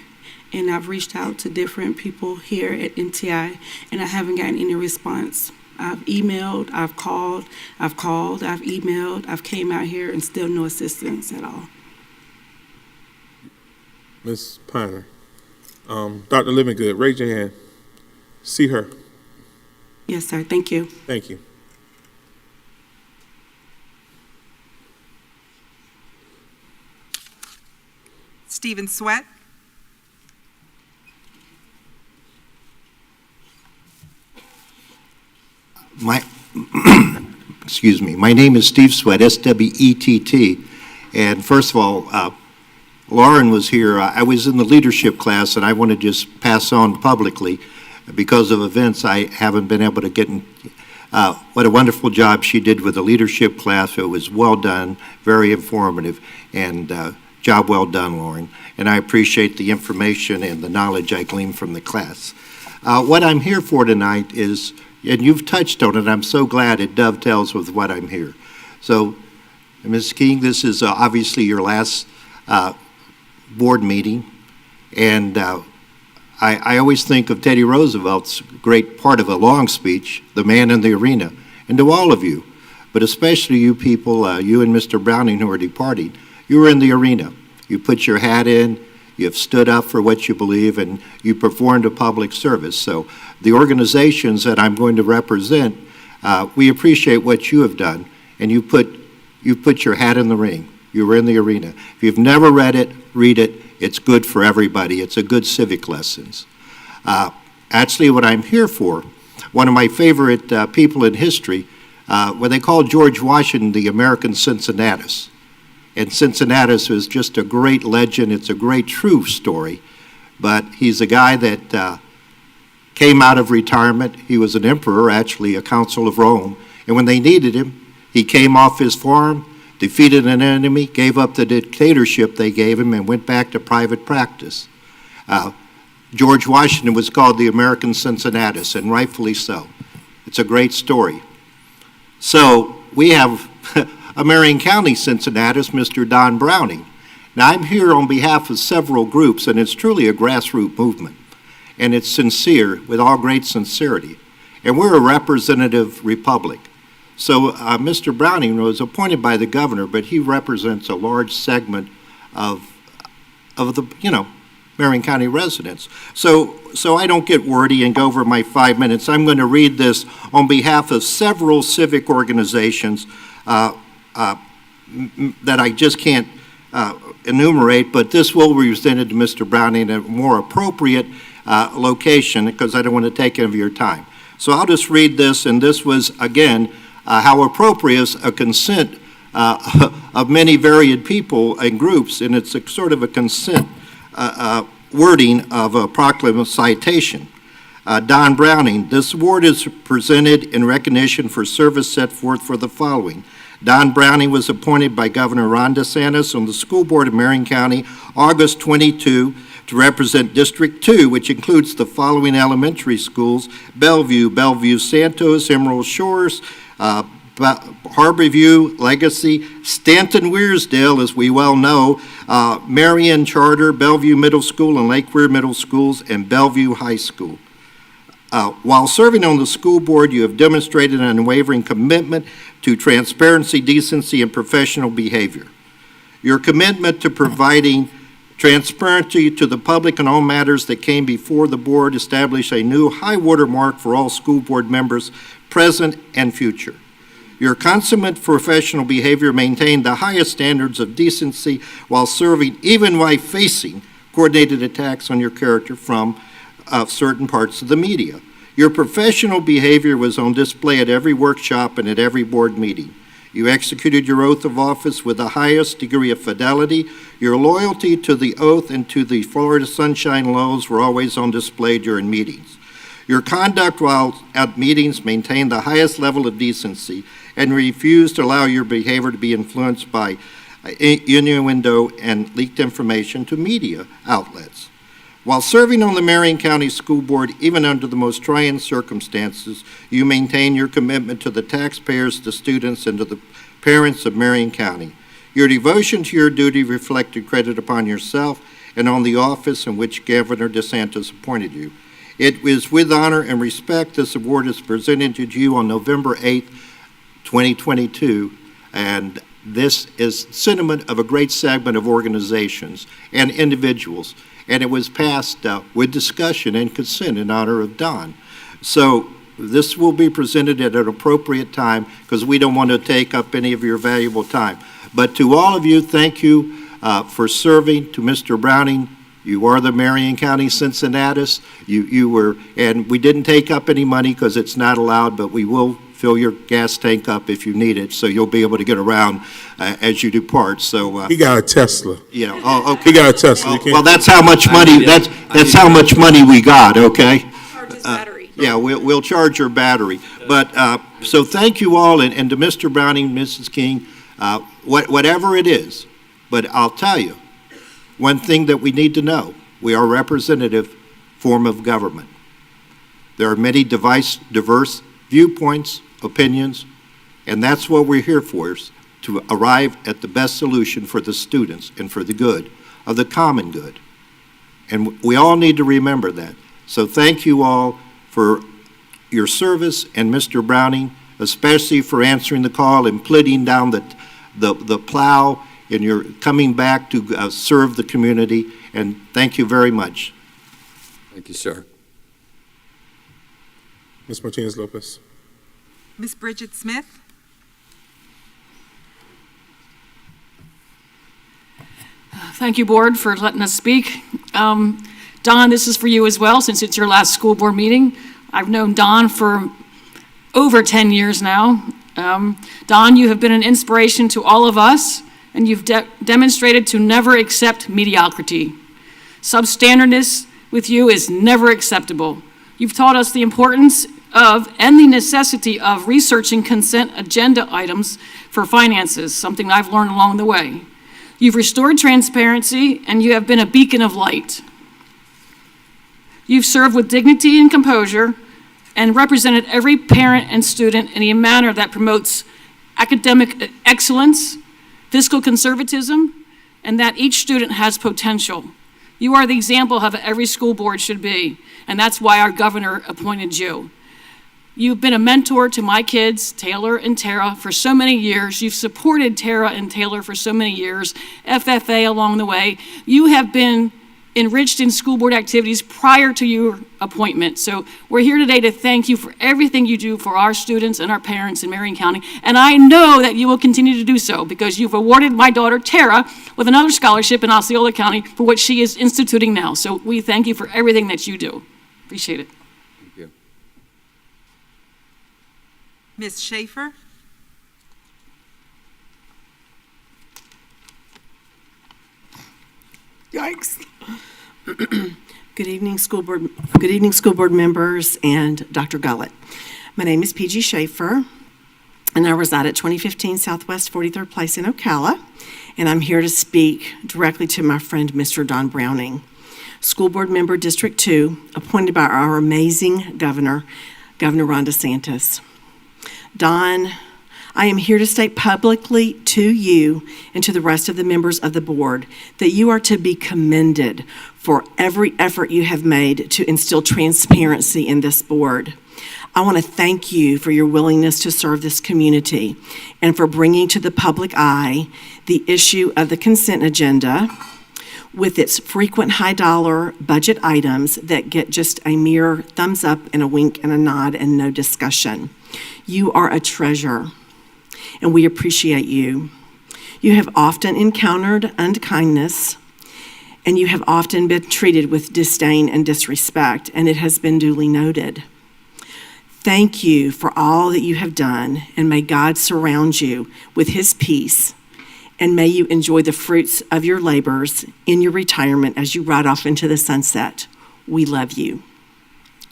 Speaker 17: and I've reached out to different people here at NTI, and I haven't gotten any response. I've emailed, I've called, I've emailed, I've came out here, and still no assistance at all.
Speaker 2: Ms. Piner. Dr. Livingood, raise your hand. See her.
Speaker 17: Yes, sir. Thank you.
Speaker 2: Thank you.
Speaker 3: Stephen Sweat.
Speaker 18: Excuse me. My name is Steve Sweat, S-W-E-T-T. And first of all, Lauren was here. I was in the leadership class, and I want to just pass on publicly, because of events I haven't been able to get in. What a wonderful job she did with the leadership class. It was well done, very informative, and job well done, Lauren. And I appreciate the information and the knowledge I gleaned from the class. What I'm here for tonight is, and you've touched on it, I'm so glad it dovetails with what I'm here. So, Ms. King, this is obviously your last board meeting, and I always think of Teddy Roosevelt's great part of a long speech, the man in the arena, and to all of you, but especially you people, you and Mr. Browning who are departing, you were in the arena. You put your hat in, you have stood up for what you believe, and you performed a public service. So the organizations that I'm going to represent, we appreciate what you have done, and you put your hat in the ring. You were in the arena. If you've never read it, read it. It's good for everybody. It's a good civic lessons. Actually, what I'm here for, one of my favorite people in history, what they call George Washington the American Cincinnatus. And Cincinnatus was just a great legend. It's a great true story. But he's a guy that came out of retirement. He was an emperor, actually, a consul of Rome. And when they needed him, he came off his farm, defeated an enemy, gave up the dictatorship they gave him, and went back to private practice. George Washington was called the American Cincinnatus, and rightfully so. It's a great story. So we have a Marion County Cincinnatus, Mr. Don Browning. Now I'm here on behalf of several groups, and it's truly a grassroots movement. And it's sincere, with all great sincerity. And we're a representative republic. So Mr. Browning was appointed by the governor, but he represents a large segment of the, Marion County residents. So I don't get wordy and go over my 5 minutes. I'm going to read this on behalf of several civic organizations that I just can't enumerate, but this will be presented to Mr. Browning at a more appropriate location, because I don't want to take any of your time. So I'll just read this, and this was, again, how appropriate is a consent of many varied people and groups, and it's a sort of a consent wording of a proclamation citation. Don Browning, this award is presented in recognition for service set forth for the following: Don Browning was appointed by Governor Ron DeSantis on the school board of Marion County August 22 to represent District 2, which includes the following elementary schools: Bellevue Santos, Emerald Shores, Harborview, Legacy, Stanton Weirsdale, as we well know, Marion Charter, Bellevue Middle School and Lake Weir Middle Schools, and Bellevue High School. While serving on the school board, you have demonstrated an unwavering commitment to transparency, decency, and professional behavior. Your commitment to providing transparency to the public on all matters that came before the board established a new high water mark for all school board members, present and future. Your consummate professional behavior maintained the highest standards of decency while serving, even while facing coordinated attacks on your character from certain parts of the media. Your professional behavior was on display at every workshop and at every board meeting. You executed your oath of office with the highest degree of fidelity. Your loyalty to the oath and to the Florida Sunshine Laws were always on display during meetings. Your conduct while at meetings maintained the highest level of decency and refused to allow your behavior to be influenced by innuendo and leaked information to media outlets. While serving on the Marion County School Board, even under the most trying circumstances, you maintain your commitment to the taxpayers, the students, and to the parents of Marion County. Your devotion to your duty reflected credit upon yourself and on the office in which Governor DeSantis appointed you. It is with honor and respect this award is presented to you on November 8th, 2022, and this is sentiment of a great segment of organizations and individuals. And it was passed with discussion and consent in honor of Don. So this will be presented at an appropriate time because we don't want to take up any of your valuable time. But to all of you, thank you for serving. To Mr. Browning, you are the Marion County Cincinnatus. You were, and we didn't take up any money because it's not allowed, but we will fill your gas tank up if you need it, so you'll be able to get around as you depart. So
Speaker 2: He got a Tesla.
Speaker 18: yeah. Oh, okay.
Speaker 2: He got a Tesla.
Speaker 18: Well, that's how much money. That's how much money we got. Okay.
Speaker 9: Charge his battery.
Speaker 18: Yeah, we'll charge your battery. But so thank you all, and to Mr. Browning, Mrs. King, whatever it is. But I'll tell you, one thing that we need to know: we are a representative form of government. There are many diverse viewpoints, opinions, and that's what we're here for, is to arrive at the best solution for the students and for the good of the common good. And we all need to remember that. So thank you all for your service, and Mr. Browning, especially for answering the call and putting down the plow, and you're coming back to serve the community. And thank you very much.
Speaker 8: Thank you, sir.
Speaker 2: Ms. Martinez-Lopez.
Speaker 3: Ms. Bridget Smith.
Speaker 19: Thank you, Board, for letting us speak. Don, this is for you as well, since it's your last school board meeting. I've known Don for over 10 years now. Don, you have been an inspiration to all of us, and you've demonstrated to never accept mediocrity. Substandardness with you is never acceptable. You've taught us the importance of and the necessity of researching consent agenda items for finances, something I've learned along the way. You've restored transparency, and you have been a beacon of light. You've served with dignity and composure and represented every parent and student in a manner that promotes academic excellence, fiscal conservatism, and that each student has potential. You are the example of how every school board should be, and that's why our governor appointed you. You've been a mentor to my kids, Taylor and Tara, for so many years. You've supported Tara and Taylor for so many years, FFA along the way. You have been enriched in school board activities prior to your appointment. So we're here today to thank you for everything you do for our students and our parents in Marion County. And I know that you will continue to do so because you've awarded my daughter Tara with another scholarship in Osceola County for what she is instituting now. So we thank you for everything that you do. Appreciate it.
Speaker 8: Thank you.
Speaker 3: Ms. Schaefer.
Speaker 20: Yikes. Good evening, school board members and Dr. Gullett. My name is PG Schaefer. and I reside at 2015 Southwest 43rd Place in Ocala, and I'm here to speak directly to my friend, Mr. Don Browning, School Board Member District 2, appointed by our amazing Governor Ron DeSantis. Don, I am here to state publicly to you and to the rest of the members of the board that you are to be commended for every effort you have made to instill transparency in this board. I want to thank you for your willingness to serve this community and for bringing to the public eye the issue of the consent agenda with its frequent high-dollar budget items that get just a mere thumbs up and a wink and a nod and no discussion. You are a treasure, and we appreciate you. You have often encountered unkindness, and you have often been treated with disdain and disrespect, and it has been duly noted. Thank you for all that you have done, and may God surround you with his peace, and may you enjoy the fruits of your labors in your retirement as you ride off into the sunset. We love you.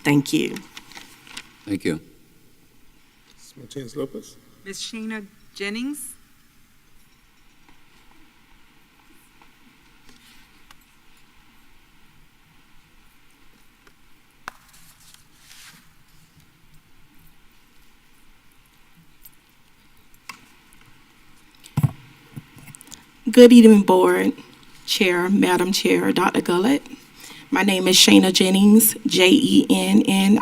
Speaker 20: Thank you.
Speaker 8: Thank you.
Speaker 2: Ms. Martinez-Lopez.
Speaker 3: Ms. Sheena Jennings.
Speaker 21: Good evening, Board, Chair, Madam Chair, Dr. Gullett. My name is Sheena Jennings, Jennings.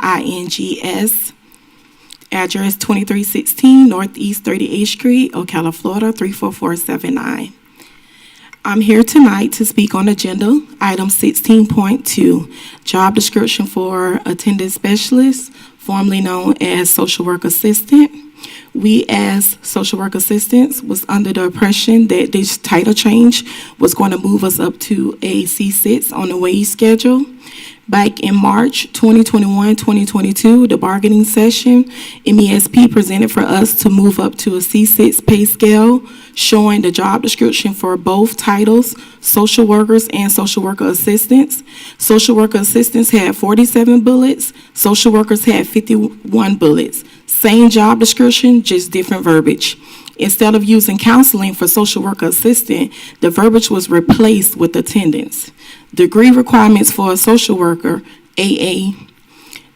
Speaker 21: Address 2316 Northeast 38th Street, Ocala, Florida 34479. I'm here tonight to speak on agenda item 16.2, job description for attendance specialist, formerly known as social work assistant. We as social work assistants was under the impression that this title change was going to move us up to a C6 on the wage schedule. Back in March 2021-2022, the bargaining session, MESP presented for us to move up to a C6 pay scale, showing the job description for both titles, social workers and social worker assistants. Social worker assistants had 47 bullets, social workers had 51 bullets. Same job description, just different verbiage. Instead of using counseling for social worker assistant, the verbiage was replaced with attendance. Degree requirements for a social worker, AA.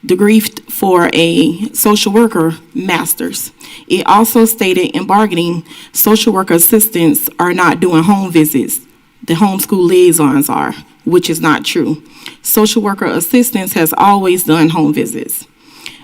Speaker 21: Degree for a social worker, master's. It also stated in bargaining, social worker assistants are not doing home visits. The homeschool liaisons are, which is not true. Social worker assistants has always done home visits.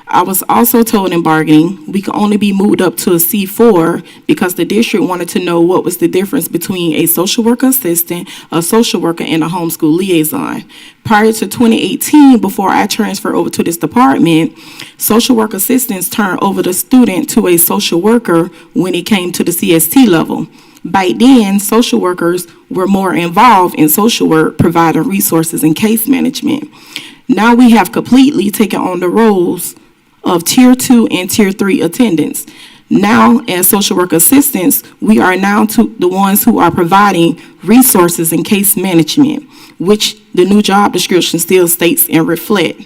Speaker 21: I was also told in bargaining we could only be moved up to a C4 because the district wanted to know what was the difference between a social worker assistant, a social worker, and a homeschool liaison. Prior to 2018, before I transferred over to this department, social work assistants turned over the student to a social worker when it came to the CST level. By then, social workers were more involved in social work, providing resources and case management. Now we have completely taken on the roles of Tier 2 and Tier 3 attendants. Now, as social work assistants, we are now the ones who are providing resources and case management, which the new job description still states and reflect.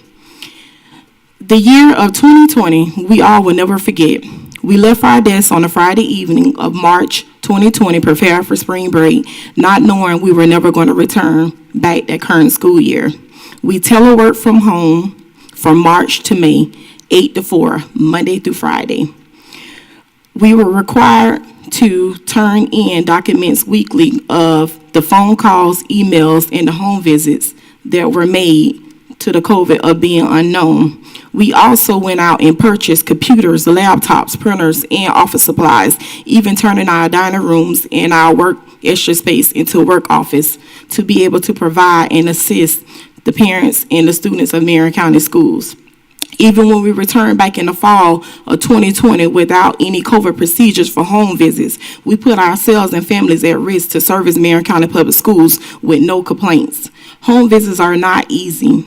Speaker 21: The year of 2020, we all will never forget. We left our desks on a Friday evening of March 2020, prepared for spring break, not knowing we were never going to return back that current school year. We teleworked from home from March to May, 8 to 4, Monday through Friday. We were required to turn in documents weekly of the phone calls, emails, and the home visits that were made to the COVID of being unknown. We also went out and purchased computers, laptops, printers, and office supplies, even turning our dining rooms and our work extra space into a work office to be able to provide and assist the parents and the students of Marion County schools. Even when we returned back in the fall of 2020 without any COVID procedures for home visits, we put ourselves and families at risk to service Marion County Public Schools with no complaints. Home visits are not easy.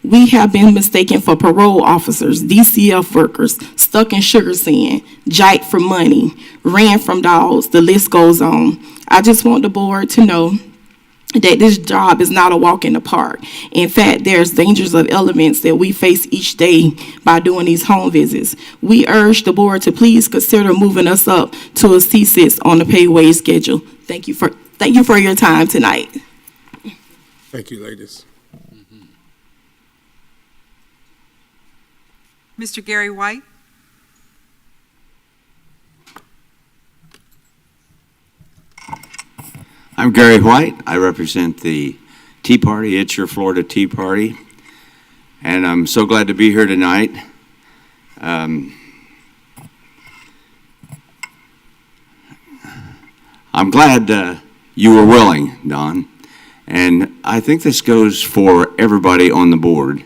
Speaker 21: We have been mistaken for parole officers, DCF workers, stuck in sugar sand, jiked for money, ran from dogs, the list goes on. I just want the board to know that this job is not a walk in the park. In fact, there's dangers of elements that we face each day by doing these home visits. We urge the board to please consider moving us up to a C6 on the pay wage schedule. Thank you for your time tonight.
Speaker 2: Thank you, ladies.
Speaker 3: Mr. Gary White?
Speaker 1: I'm Gary White. I represent the Tea Party. It's your Florida Tea Party. And I'm so glad to be here tonight. I'm glad you were willing, Don. And I think this goes for everybody on the board.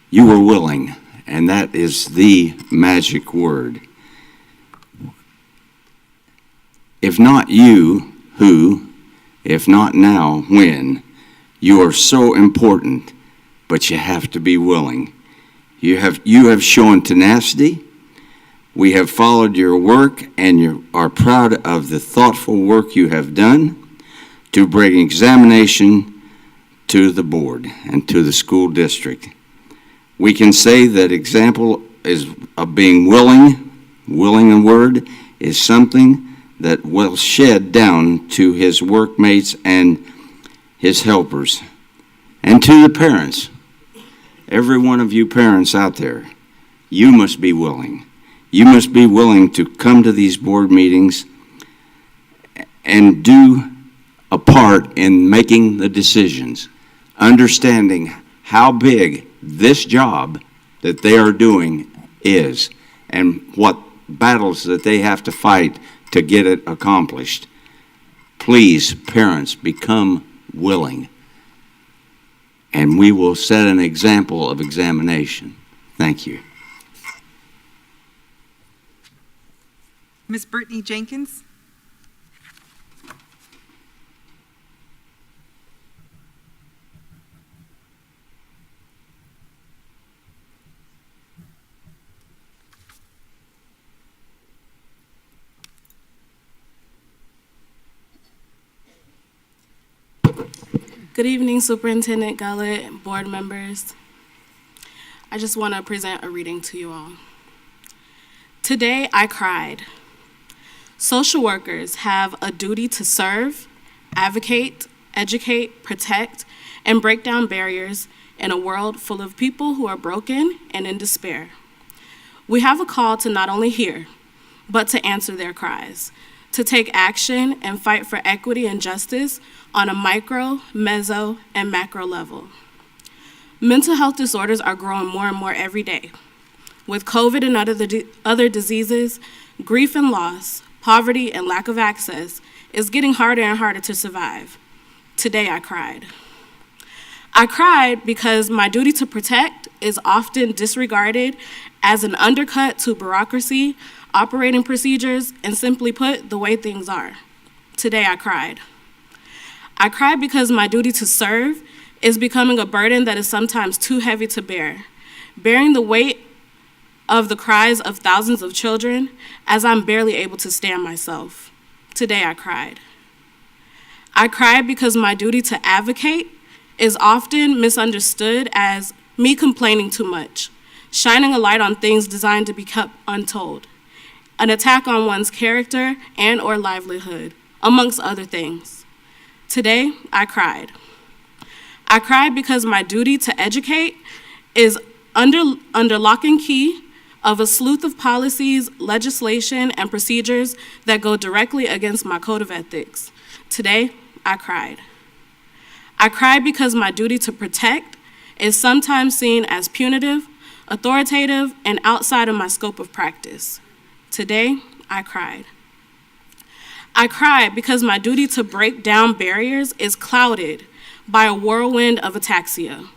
Speaker 1: You were willing, and that is the magic word. If not you, who? If not now, when? You are so important, but you have to be willing. You have shown tenacity. We have followed your work, and you are proud of the thoughtful work you have done to bring examination to the board and to the school district. We can say that example is of being willing in word, is something that will shed down to his workmates and his helpers. And to the parents, every one of you parents out there, you must be willing. You must be willing to come to these board meetings and do a part in making the decisions, understanding how big this job that they are doing is and what battles that they have to fight to get it accomplished. Please, parents, become willing, and we will set an example of examination. Thank you.
Speaker 3: Ms. Brittany Jenkins?
Speaker 21: Good evening, Superintendent Gullett, board members. I just want to present a reading to you all. Today, I cried. Social workers have a duty to serve, advocate, educate, protect, and break down barriers in a world full of people who are broken and in despair. We have a call to not only hear, but to answer their cries, to take action and fight for equity and justice on a micro, meso, and macro level. Mental health disorders are growing more and more every day. With COVID and other diseases, grief and loss, poverty and lack of access is getting harder and harder to survive. Today I cried. I cried because my duty to protect is often disregarded as an undercut to bureaucracy, operating procedures, and simply put, the way things are. Today I cried. I cried because my duty to serve is becoming a burden that is sometimes too heavy to bear, bearing the weight of the cries of thousands of children as I'm barely able to stand myself. Today I cried. I cried because my duty to advocate is often misunderstood as me complaining too much, shining a light on things designed to be kept untold, an attack on one's character and or livelihood, amongst other things. Today, I cried. I cried because my duty to educate is under lock and key of a slew of policies, legislation, and procedures that go directly against my code of ethics. Today, I cried. I cried because my duty to protect is sometimes seen as punitive, authoritative, and outside of my scope of practice. Today, I cried. I cried because my duty to break down barriers is clouded by a whirlwind of ataxia.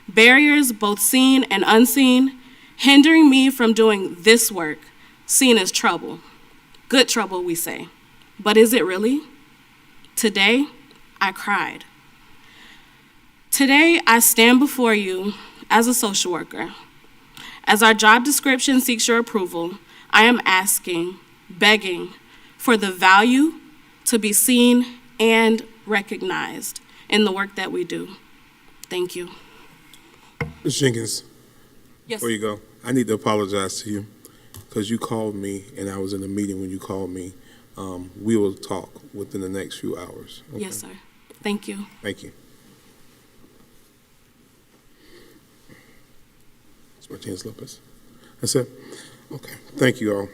Speaker 21: Barriers, both seen and unseen, hindering me from doing this work, seen as trouble. Good trouble, we say. But is it really? Today, I cried. Today, I stand before you as a social worker. As our job description seeks your approval, I am asking, begging, for the value to be seen and
Speaker 17: recognized in the work that we do. Thank you.
Speaker 2: Ms. Jenkins,
Speaker 17: Yes.
Speaker 2: before you go, I need to apologize to you because you called me and I was in a meeting when you called me. We will talk within the next few hours. Okay?
Speaker 17: Yes, sir. Thank you.
Speaker 2: Thank you. Ms. Martinez Lopez. That's it? Okay. Thank you all.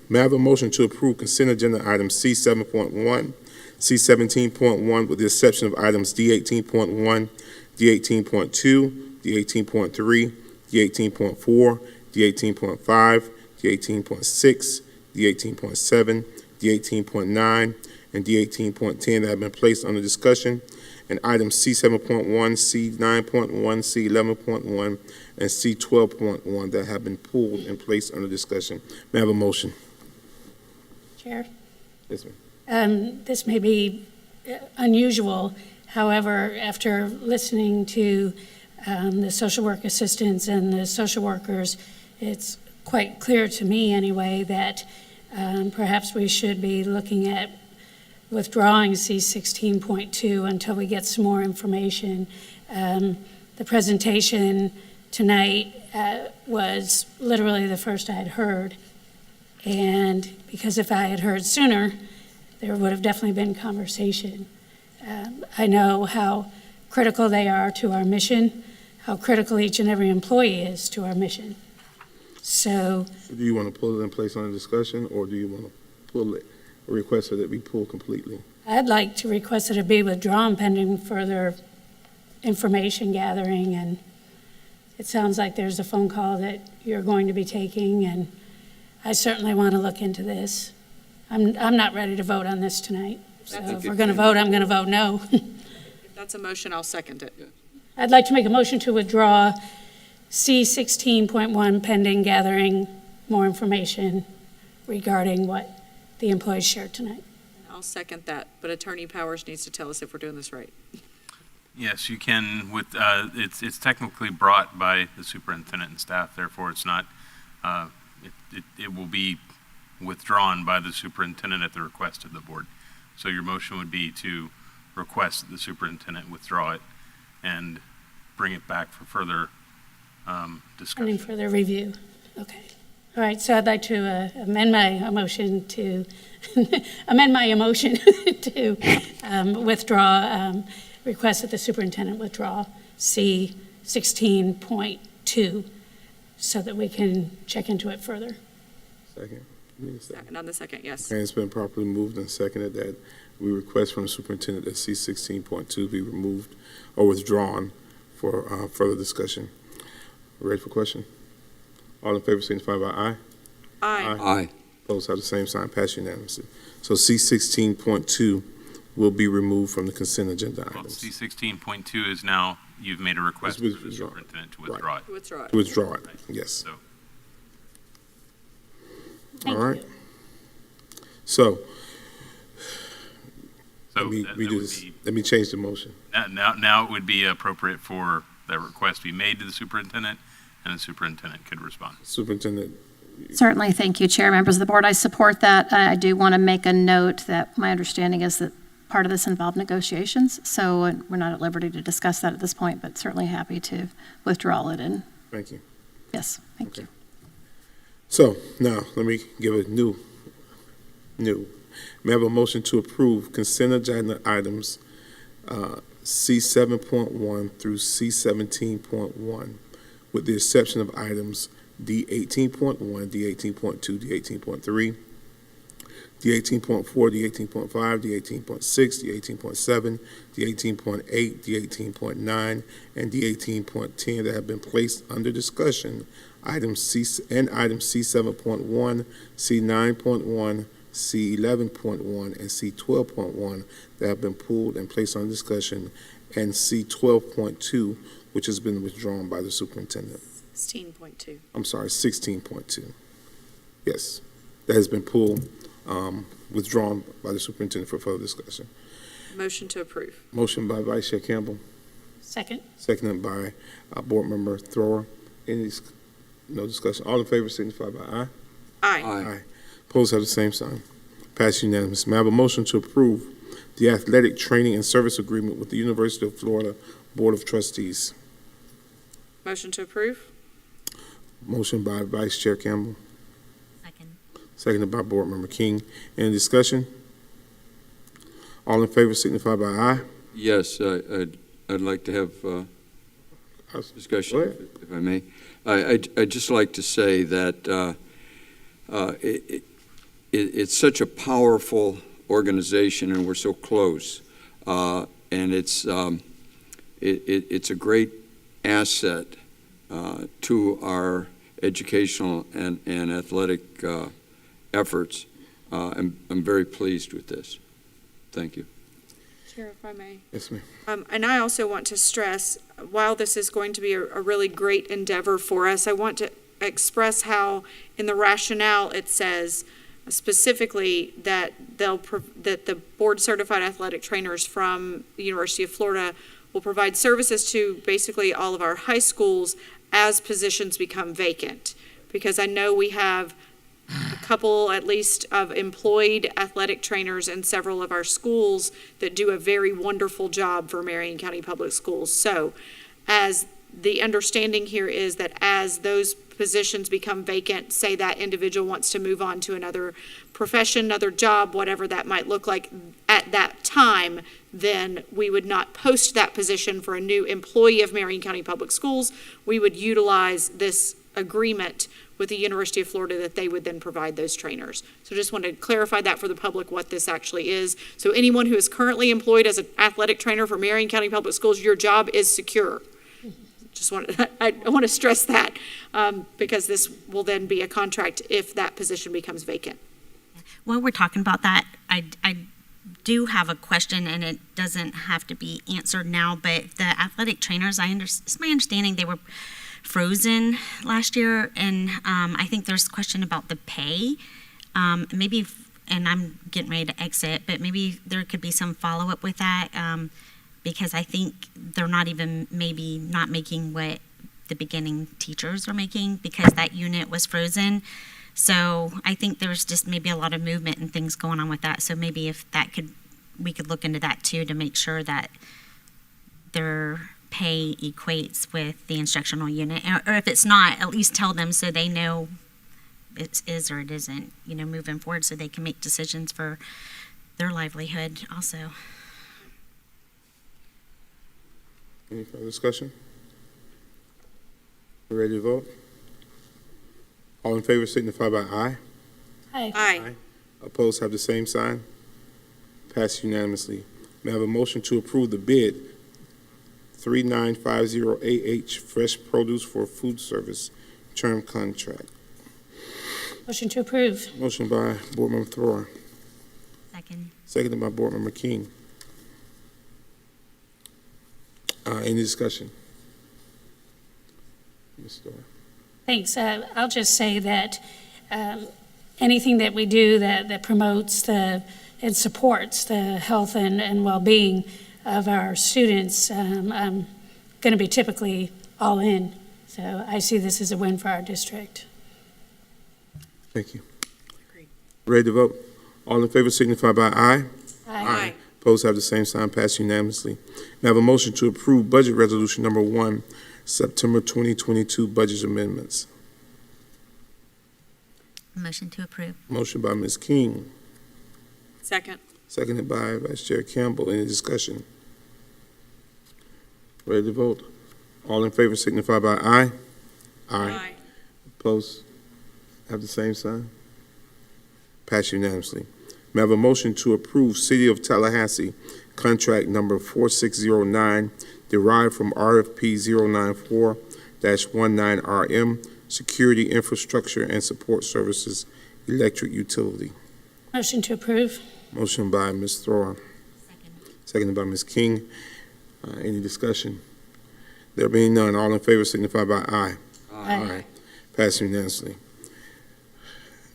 Speaker 2: May I have a motion to approve consent agenda items C 7.1, C 17.1 with the exception of items D 18.1, D 18.2, D 18.3, D 18.4, D 18.5, D 18.6, D 18.7, D 18.9, and D 18.10 that have been placed under discussion, and items C 7.1, C 9.1, C 11.1, and C 12.1 that have been pulled and placed under discussion. May I have a motion?
Speaker 11: Chair?
Speaker 2: Yes, ma'am.
Speaker 11: This may be unusual. However, after listening to the social work assistants and the social workers, it's quite clear to me anyway that perhaps we should be looking at withdrawing C16.2 until we get some more information. The presentation tonight was literally the first I had heard. And because if I had heard sooner, there would have definitely been conversation. I know how critical they are to our mission, how critical each and every employee is to our mission. So,
Speaker 2: Do you want to pull it in place under discussion, or do you want to pull it, request that it be pulled completely?
Speaker 11: I'd like to request that it be withdrawn pending further information gathering, and it sounds like there's a phone call that you're going to be taking, and I certainly want to look into this. I'm not ready to vote on this tonight, so if we're going to vote, I'm going to vote no.
Speaker 3: If that's a motion, I'll second it.
Speaker 11: I'd like to make a motion to withdraw C16.1 pending gathering more information regarding what the employees shared tonight.
Speaker 3: I'll second that, but Attorney Powers needs to tell us if we're doing this right.
Speaker 16: Yes, you can, with, it's technically brought by the superintendent and staff, therefore it's not, it will be withdrawn by the superintendent at the request of the board. So your motion would be to request that the superintendent withdraw it and bring it back for further discussion.
Speaker 11: Pending further review. Okay. All right, so I'd like to amend my motion to to withdraw, request that the superintendent withdraw C16.2 so that we can check into it further.
Speaker 2: Second.
Speaker 3: Second on the second, yes.
Speaker 2: And it's been properly moved and seconded that we request from the superintendent that C16.2 be removed or withdrawn for further discussion. Ready for question? All in favor signify by aye.
Speaker 3: Aye.
Speaker 8: Aye.
Speaker 2: Opposed have the same sign, passed unanimously. So C16.2 will be removed from the consent agenda
Speaker 16: Well,
Speaker 2: items.
Speaker 16: C16.2 is now, you've made a request
Speaker 2: It's
Speaker 16: for the
Speaker 2: withdrawn.
Speaker 16: superintendent to withdraw it.
Speaker 3: Withdraw it.
Speaker 2: Withdraw it, yes.
Speaker 16: So
Speaker 2: All right. So,
Speaker 16: So
Speaker 2: let me
Speaker 16: that
Speaker 2: redo
Speaker 16: would
Speaker 2: this.
Speaker 16: be-
Speaker 2: Let me change the motion.
Speaker 16: now it would be appropriate for that request to be made to the superintendent, and the superintendent could respond.
Speaker 2: Superintendent,
Speaker 15: Certainly, thank you, Chair, members of the board. I support that. I do want to make a note that my understanding is that part of this involved negotiations, so we're not at liberty to discuss that at this point, but certainly happy to withdraw it. And
Speaker 2: thank you.
Speaker 15: yes, thank you.
Speaker 2: So now let me give a new. May I have a motion to approve consent agenda items C7.1 through C17.1 with the exception of items D18.1, D18.2, D18.3, D18.4, D18.5, D18.6, D18.7, D18.8, D18.9, and D18.10 that have been placed under discussion. Items items C7.1, C9.1, C11.1, and C12.1 that have been pulled and placed on discussion, and C12.2, which has been withdrawn by the superintendent.
Speaker 3: 16.2.
Speaker 2: I'm sorry, 16.2. Yes, that has been pulled, withdrawn by the superintendent for further discussion.
Speaker 3: Motion to approve.
Speaker 2: Motion by Vice Chair Campbell,
Speaker 11: Second.
Speaker 2: seconded by Board Member Thrower. No discussion. All in favor signify by aye.
Speaker 3: Aye.
Speaker 2: Aye. Opposed have the same sign. Passed unanimous. May I have a motion to approve the Athletic Training and Service Agreement with the University of Florida Board of Trustees.
Speaker 9: Motion to approve?
Speaker 2: Motion by Vice Chair Campbell. Seconded by Board Member King. Any discussion? All in favor signify by aye.
Speaker 8: Yes, I'd like to have discussion, if I may. I'd just like to say that it's such a powerful organization, and we're so close, and it's a great asset to our educational and athletic efforts. I'm very pleased with this. Thank you.
Speaker 9: Chair, if I may.
Speaker 2: Yes, ma'am.
Speaker 9: And I also want to stress, while this is going to be a really great endeavor for us, I want to express how in the rationale it says specifically that that the board certified athletic trainers from the University of Florida will provide services to basically all of our high schools as positions become vacant. Because I know we have a couple at least of employed athletic trainers in several of our schools that do a very wonderful job for Marion County Public Schools. So as the understanding here is that as those positions become vacant, say that individual wants to move on to another profession, another job, whatever that might look like at that time, then we would not post that position for a new employee of Marion County Public Schools. We would utilize this agreement with the University of Florida that they would then provide those trainers. So just want to clarify that for the public, what this actually is. So anyone who is currently employed as an athletic trainer for Marion County Public Schools, your job is secure. I want to stress that because this will then be a contract if that position becomes vacant.
Speaker 10: While we're talking about that, I do have a question, and it doesn't have to be answered now, but the athletic trainers, it's my understanding they were frozen last year, and I think there's a question about the pay. Maybe, and I'm getting ready to exit, but maybe there could be some follow-up with that, because I think they're not even maybe not making what the beginning teachers are making because that unit was frozen. So I think there's just maybe a lot of movement and things going on with that. So maybe if that we could look into that too to make sure that their pay equates with the instructional unit, or if it's not, at least tell them so they know it is or it isn't, moving forward, so they can make decisions for their livelihood also.
Speaker 2: Any further discussion? We ready to vote? All in favor signify by aye.
Speaker 11: Aye.
Speaker 9: Aye.
Speaker 2: Opposed have the same sign. Passed unanimously. May I have a motion to approve the bid 3950AH Fresh Produce for Food Service term contract?
Speaker 11: Motion to approve.
Speaker 2: Motion by Board Member Thrower.
Speaker 10: Second.
Speaker 2: Seconded by Board Member King. Any discussion? Ms. Dora.
Speaker 11: Thanks. I'll just say that anything that we do that promotes and supports the health and well-being of our students, I'm going to be typically all in. So I see this as a win for our district.
Speaker 2: Thank you. Ready to vote? All in favor signify by aye.
Speaker 11: Aye.
Speaker 2: Opposed have the same sign. Passed unanimously. May I have a motion to approve Budget Resolution Number 1, September 2022 Budget Amendments?
Speaker 10: Motion to approve.
Speaker 2: Motion by Ms. King,
Speaker 9: Second.
Speaker 2: seconded by Vice Chair Campbell. Any discussion? Ready to vote? All in favor signify by aye.
Speaker 9: Aye.
Speaker 2: Opposed have the same sign. Passed unanimously. May I have a motion to approve City of Tallahassee Contract Number 4609 derived from RFP 094-19RM Security Infrastructure and Support Services Electric Utility?
Speaker 11: Motion to approve.
Speaker 2: Motion by Ms. Thrower. Seconded by Ms. King. Any discussion? There being none, all in favor signify by aye.
Speaker 11: Aye.
Speaker 2: Passed unanimously.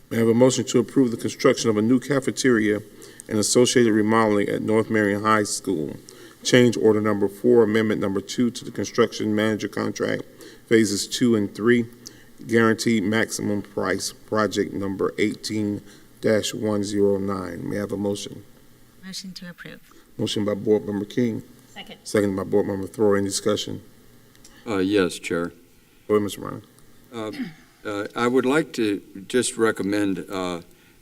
Speaker 2: May I have a motion to approve the construction of a new cafeteria and associated remodeling at North Marion High School? Change order number 4, amendment number 2 to the construction manager contract, phases 2 and 3, guaranteed maximum price, project number 18-109. May I have a motion?
Speaker 10: Motion to approve.
Speaker 2: Motion by Board Member King,
Speaker 11: Second.
Speaker 2: second by Board Member Thrower. Any discussion?
Speaker 8: Yes, Chair.
Speaker 2: Go ahead, Mr. Marion.
Speaker 8: I would like to just recommend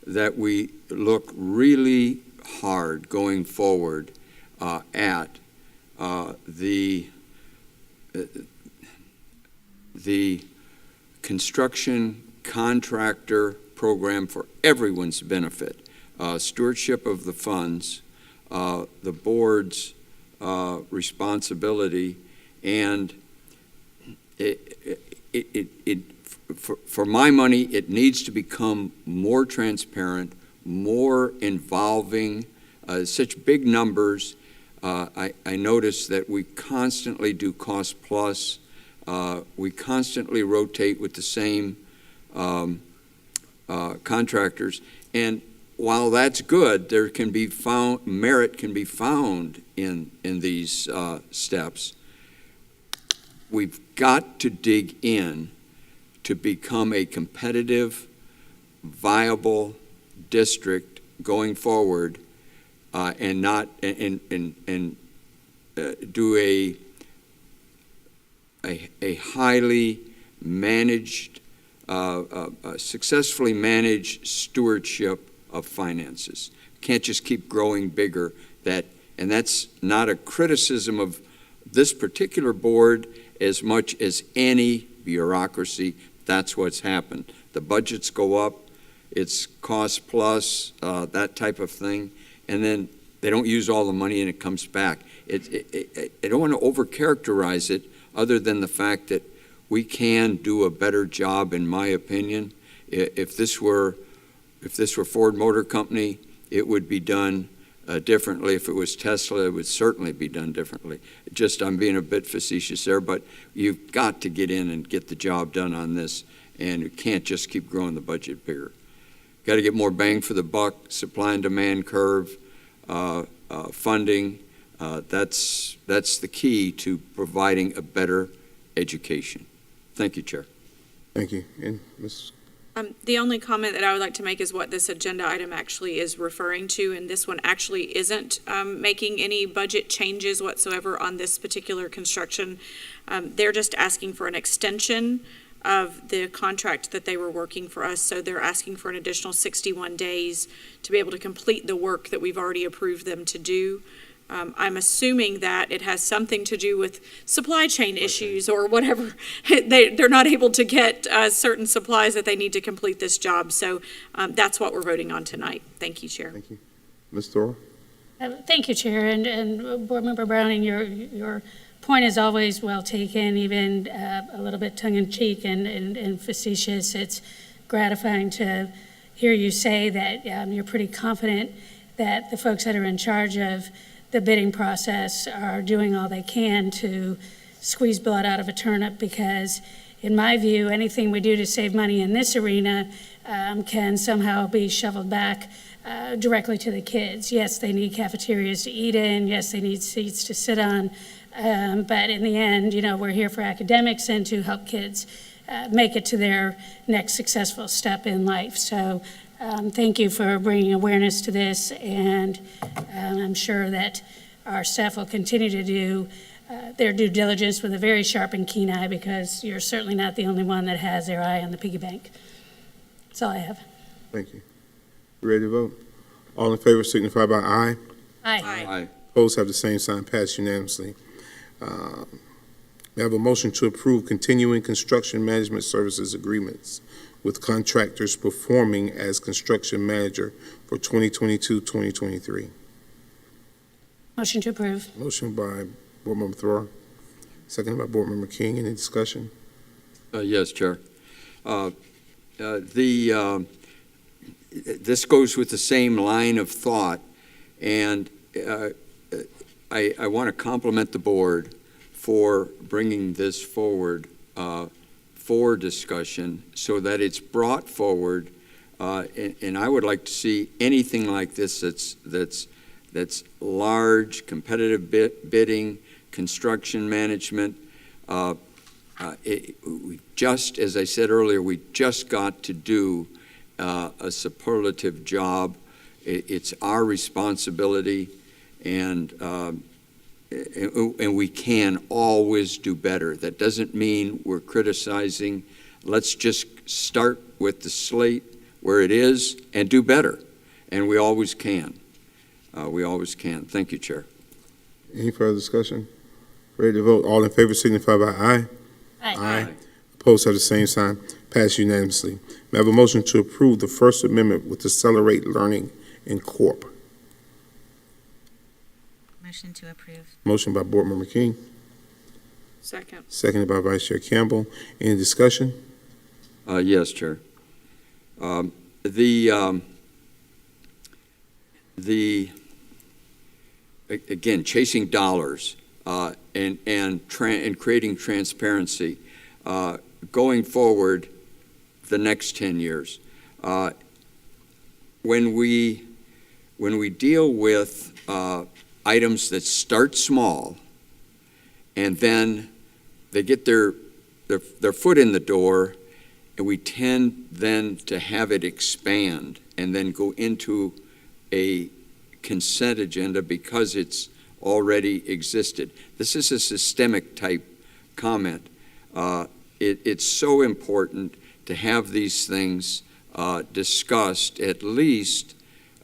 Speaker 8: that we look really hard going forward at the construction contractor program for everyone's benefit, stewardship of the funds, the board's responsibility, and for my money, it needs to become more transparent, more involving, such big numbers. I notice that we constantly do cost plus. We constantly rotate with the same contractors. And while that's good, there can be found, merit can be found in these steps. We've got to dig in to become a competitive, viable district going forward, and not do a highly managed, successfully managed stewardship of finances. Can't just keep growing bigger. And that's not a criticism of this particular board as much as any bureaucracy. That's what's happened. The budgets go up, it's cost plus, that type of thing, and then they don't use all the money and it comes back. I don't want to overcharacterize it, other than the fact that we can do a better job, in my opinion. If this were Ford Motor Company, it would be done differently. If it was Tesla, it would certainly be done differently. Just, I'm being a bit facetious there, but you've got to get in and get the job done on this, and you can't just keep growing the budget bigger. Got to get more bang for the buck, supply and demand curve, funding. That's the key to providing a better education. Thank you, Chair.
Speaker 2: Thank you. And Ms.
Speaker 9: The only comment that I would like to make is what this agenda item actually is referring to, and this one actually isn't making any budget changes whatsoever on this particular construction. They're just asking for an extension of the contract that they were working for us, so they're asking for an additional 61 days to be able to complete the work that we've already approved them to do. I'm assuming that it has something to do with supply chain issues or whatever. They're not able to get certain supplies that they need to complete this job. So that's what we're voting on tonight. Thank you, Chair.
Speaker 2: Thank you. Ms. Thor?
Speaker 11: Thank you, Chair. And Board Member Browning, your point is always well taken, even a little bit tongue-in-cheek and facetious. It's gratifying to hear you say that you're pretty confident that the folks that are in charge of the bidding process are doing all they can to squeeze blood out of a turnip, because in my view, anything we do to save money in this arena can somehow be shoveled back directly to the kids. Yes, they need cafeterias to eat in. Yes, they need seats to sit on. But in the end, we're here for academics and to help kids make it to their next successful step in life. So thank you for bringing awareness to this, and I'm sure that our staff will continue to do their due diligence with a very sharp and keen eye, because you're certainly not the only one that has their eye on the piggy bank. That's all I have.
Speaker 2: Thank you. Ready to vote? All in favor signify by aye.
Speaker 11: Aye.
Speaker 8: Aye.
Speaker 2: Opposed have the same sign. Passed unanimously. We have a motion to approve continuing construction management services agreements with contractors performing as construction manager for 2022-2023.
Speaker 11: Motion to approve.
Speaker 2: Motion by Board Member Thrower, second by Board Member King. Any discussion?
Speaker 8: Yes, Chair. This goes with the same line of thought, and I want to compliment the board for bringing this forward for discussion, so that it's brought forward, and I would like to see anything like this that's large, competitive bidding, construction management. We just, as I said earlier, we just got to do a superlative job It's our responsibility, and we can always do better. That doesn't mean we're criticizing. Let's just start with the slate where it is and do better, and we always can. We always can. Thank you, Chair.
Speaker 2: Any further discussion? Ready to vote? All in favor signify by aye.
Speaker 11: Aye.
Speaker 2: Opposed have the same sign. Passed unanimously. May I have a motion to approve the First Amendment with Accelerate Learning in Corp?
Speaker 10: Motion to approve.
Speaker 2: Motion by Board Member King,
Speaker 9: Second.
Speaker 2: seconded by Vice Chair Campbell. Any discussion?
Speaker 8: Yes, Chair. Again, chasing dollars and creating transparency going forward the next 10 years. When we deal with items that start small and then they get their foot in the door, and we tend then to have it expand and then go into a consent agenda because it's already existed. This is a systemic type comment. It's so important to have these things discussed at least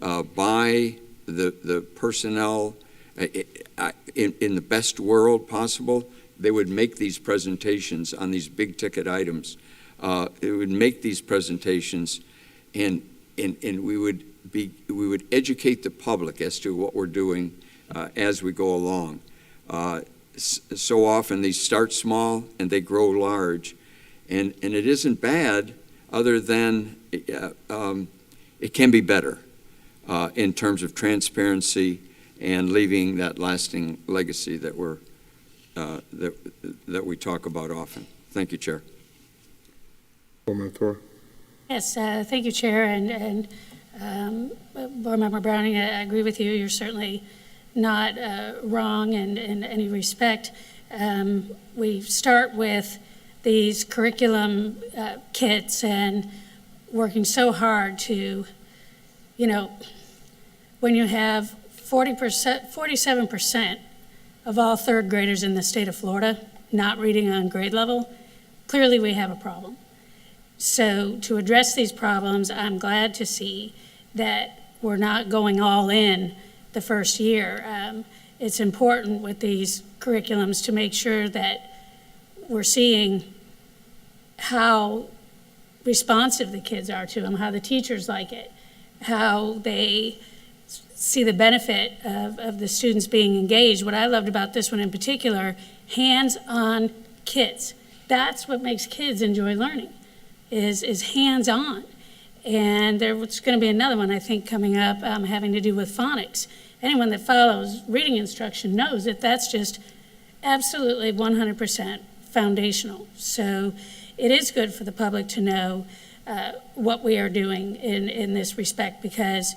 Speaker 8: by the personnel in the best world possible. They would make these presentations on these big ticket items. It would make these presentations, and we would educate the public as to what we're doing as we go along. So often these start small and they grow large, and it isn't bad, other than it can be better in terms of transparency and leaving that lasting legacy that that we talk about often. Thank you, Chair.
Speaker 11: Yes, thank you, Chair, and Board Member Browning, I agree with you. You're certainly not wrong in any respect. We start with these curriculum kits and working so hard to, when you have 47% of all third graders in the state of Florida not reading on grade level, clearly we have a problem. So to address these problems, I'm glad to see that we're not going all in the first year. It's important with these curriculums to make sure that we're seeing how responsive the kids are to them, how the teachers like it, how they see the benefit of the students being engaged. What I loved about this one in particular, hands-on kits. That's what makes kids enjoy learning, is hands-on. And there's going to be another one, I think, coming up having to do with phonics. Anyone that follows reading instruction knows that that's just absolutely 100% foundational. So it is good for the public to know what we are doing in this respect, because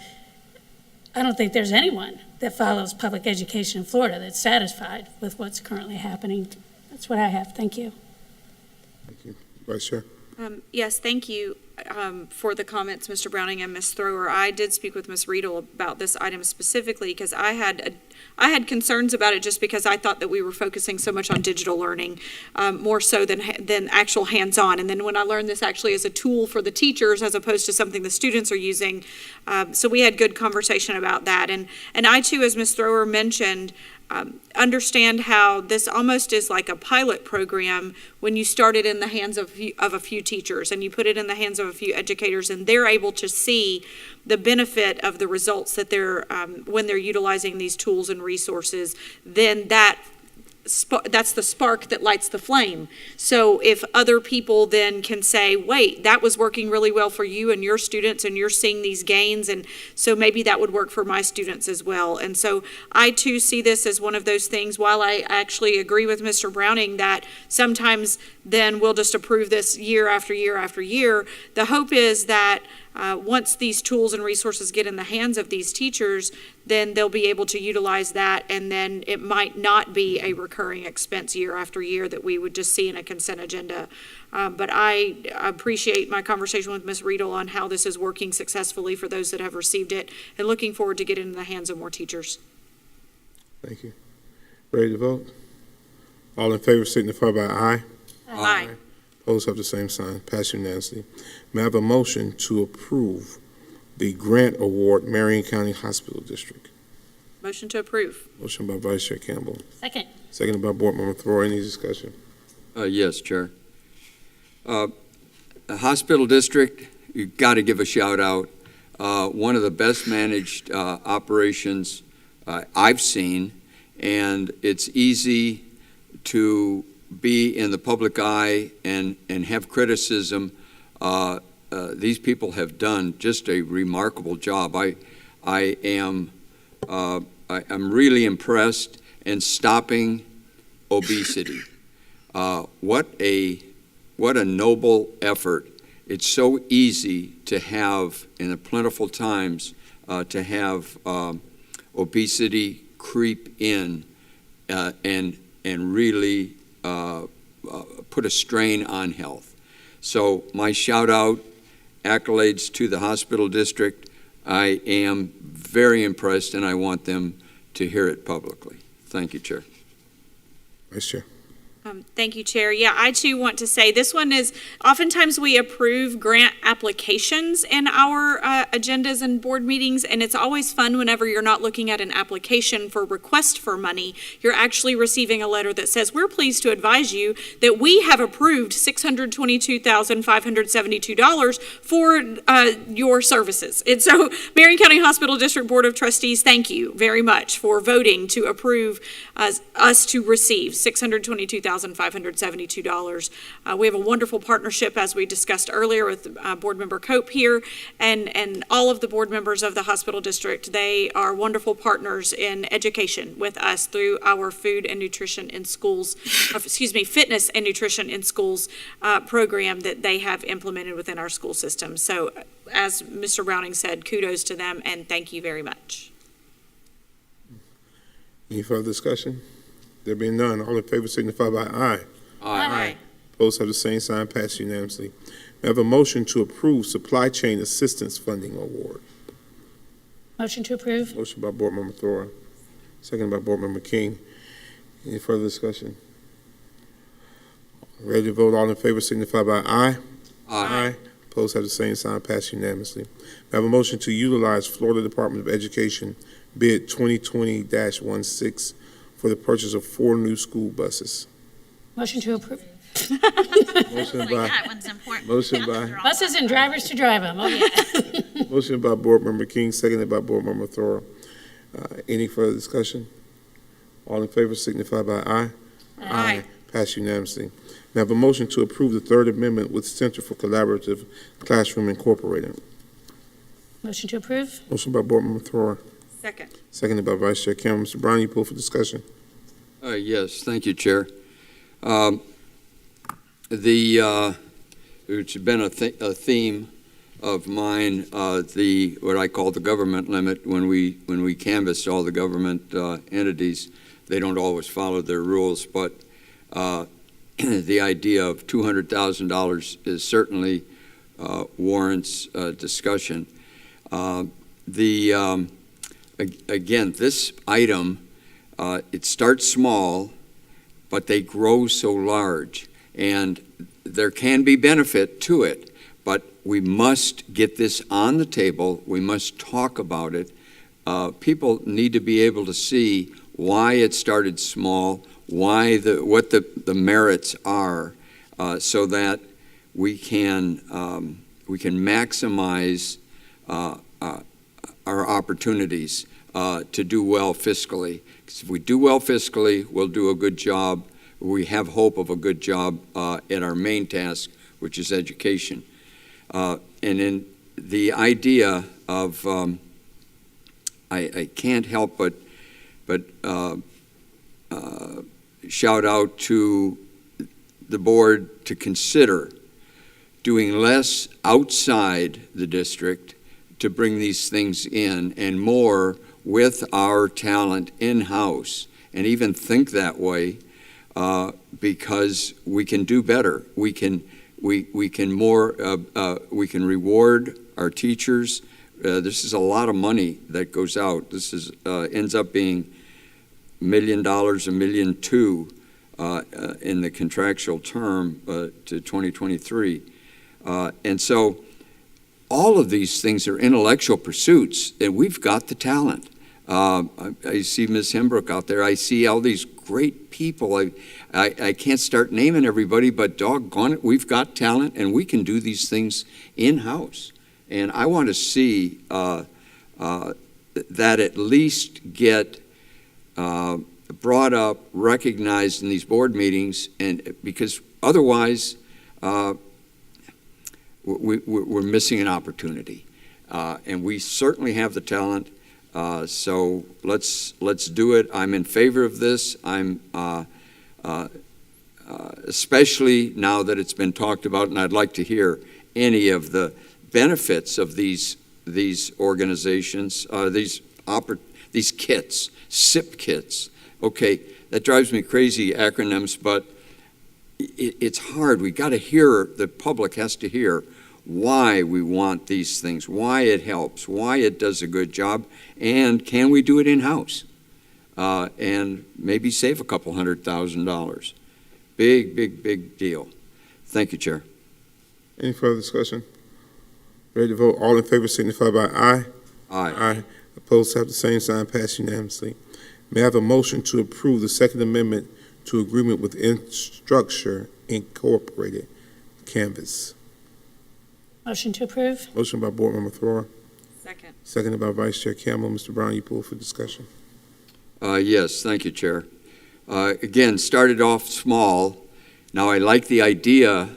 Speaker 11: I don't think there's anyone that follows public education in Florida that's satisfied with what's currently happening. That's what I have. Thank you.
Speaker 2: Thank you. Vice Chair.
Speaker 9: Yes, thank you for the comments, Mr. Browning and Ms. Thrower. I did speak with Ms. Riedel about this item specifically because I had concerns about it, just because I thought that we were focusing so much on digital learning, more so than actual hands-on. And then when I learned this actually is a tool for the teachers as opposed to something the students are using, so we had good conversation about that. And I too, as Ms. Thrower mentioned, understand how this almost is like a pilot program when you start it in the hands of a few teachers and you put it in the hands of a few educators, and they're able to see the benefit of the results that they're when they're utilizing these tools and resources. Then that's the spark that lights the flame. So if other people then can say, wait, that was working really well for you and your students, and you're seeing these gains, and so maybe that would work for my students as well. And so I too see this as one of those things, while I actually agree with Mr. Browning that sometimes then we'll just approve this year after year after year, the hope is that once these tools and resources get in the hands of these teachers, then they'll be able to utilize that, and then it might not be a recurring expense year after year that we would just see in a consent agenda. But I appreciate my conversation with Ms. Riedel on how this is working successfully for those that have received it, and looking forward to getting it in the hands of more teachers.
Speaker 2: Thank you. Ready to vote? All in favor signify by aye.
Speaker 9: Aye.
Speaker 2: Opposed have the same sign. Pass unanimously. May I have a motion to approve the grant award, Marion County Hospital District?
Speaker 9: Motion to approve.
Speaker 2: Motion by Vice Chair Campbell.
Speaker 11: Second.
Speaker 2: Seconded by Board Member Throer. Any discussion?
Speaker 8: Yes, Chair. The hospital district, you got to give a shout out. One of the best managed operations I've seen, and it's easy to be in the public eye and have criticism. These people have done just a remarkable job. I'm really impressed in stopping obesity. What a noble effort. It's so easy to have, in the plentiful times, to have obesity creep in and really put a strain on health. So my shout out, accolades to the hospital district. I am very impressed, and I want them to hear it publicly. Thank you, Chair.
Speaker 2: Vice Chair.
Speaker 9: Thank you, Chair. Yeah, I too want to say this one is, oftentimes we approve grant applications in our agendas and board meetings, and it's always fun whenever you're not looking at an application for request for money. You're actually receiving a letter that says, we're pleased to advise you that we have approved $622,572 for your services. And so, Marion County Hospital District Board of Trustees, thank you very much for voting to approve us to receive $622,572. We have a wonderful partnership, as we discussed earlier, with Board Member Cope here, and all of the board members of the hospital district. They are wonderful partners in education with us through our food and nutrition in schools, fitness and nutrition in schools program that they have implemented within our school system. So, as Mr. Browning said, kudos to them, and thank you very much.
Speaker 2: Any further discussion? There being none, all in favor signify by aye.
Speaker 8: Aye.
Speaker 2: Opposed have the same sign. Passed unanimously. May I have a motion to approve Supply Chain Assistance Funding Award?
Speaker 11: Motion to approve.
Speaker 2: Motion by Board Member Thor, seconded by Board Member King. Any further discussion? Ready to vote, all in favor signify by aye.
Speaker 8: Aye.
Speaker 2: Opposed have the same sign. Passed unanimously. May I have a motion to utilize Florida Department of Education bid 2020-16 for the purchase of 4 new school buses?
Speaker 11: Motion to approve.
Speaker 2: Motion by,
Speaker 10: That one's important.
Speaker 2: motion by,
Speaker 11: Buses and drivers to drive them. Oh, yeah.
Speaker 2: motion by Board Member King, seconded by Board Member Thor. Any further discussion? All in favor signify by aye.
Speaker 9: Aye.
Speaker 2: Passed unanimously. May I have a motion to approve the Third Amendment with Center for Collaborative Classroom Incorporated?
Speaker 11: Motion to approve.
Speaker 2: Motion by Board Member Thor,
Speaker 9: Second.
Speaker 2: seconded by Vice Chair Campbell. Mr. Brown, you pull for discussion.
Speaker 8: Yes, thank you, Chair. It's been a theme of mine, what I call the government limit. When we canvassed all the government entities, they don't always follow their rules, but the idea of $200,000 is certainly warrants discussion. Again, this item, it starts small, but they grow so large, and there can be benefit to it, but we must get this on the table. We must talk about it. People need to be able to see why it started small, what the merits are, so that we can maximize our opportunities to do well fiscally. 'Cause if we do well fiscally, we'll do a good job. We have hope of a good job at our main task, which is education. And in the idea of, I can't help but shout out to the board to consider doing less outside the district to bring these things in and more with our talent in-house, and even think that way, because we can do better. We can reward our teachers. This is a lot of money that goes out. This is ends up being $1 million, $1.2 million in the contractual term to 2023. And so all of these things are intellectual pursuits, and we've got the talent. I see Ms. Hembrook out there. I see all these great people. I can't start naming everybody, but doggone it, we've got talent, and we can do these things in-house. And I want to see that at least get brought up, recognized in these board meetings, and because otherwise we're missing an opportunity. And we certainly have the talent. So let's do it. I'm in favor of this. I'm especially now that it's been talked about, and I'd like to hear any of the benefits of these organizations, these kits, SIP kits. Okay, that drives me crazy, acronyms, but it's hard. We got to hear, the public has to hear why we want these things, why it helps, why it does a good job, and can we do it in-house? And maybe save a couple $100,000. Big deal. Thank you, Chair.
Speaker 2: Any further discussion? Ready to vote? All in favor signify by aye.
Speaker 8: Aye.
Speaker 2: Opposed have the same sign. Passed unanimously. May I have a motion to approve the Second Amendment to agreement with Instructure Incorporated, Canvas?
Speaker 11: Motion to approve.
Speaker 2: Motion by Board Member Thrower.
Speaker 3: Second.
Speaker 2: Seconded by Vice Chair Campbell. Mr. Brown, you pull for discussion.
Speaker 8: Yes, thank you, Chair. Again, started off small. Now I like the idea.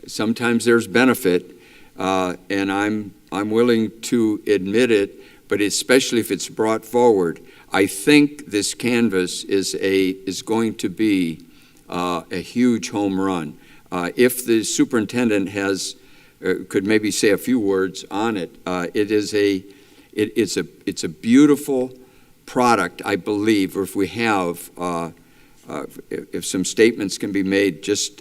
Speaker 8: Sometimes there's benefit, and I'm willing to admit it, but especially if it's brought forward. I think this canvas is going to be a huge home run. If the superintendent could maybe say a few words on it, it's a beautiful product, I believe, or if we have, if some statements can be made, this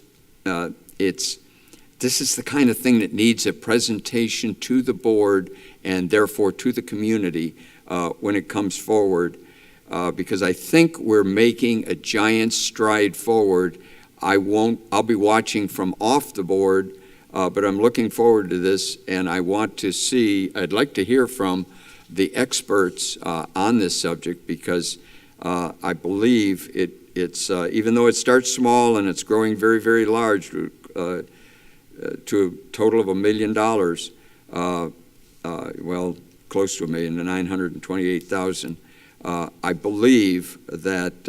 Speaker 8: is the kind of thing that needs a presentation to the board and therefore to the community when it comes forward, because I think we're making a giant stride forward. I'll be watching from off the board, but I'm looking forward to this, and I'd like to hear from the experts on this subject, because I believe it's even though it starts small and it's growing very, very large to a total of $1 million, well, close to $1 million, 928,000. I believe that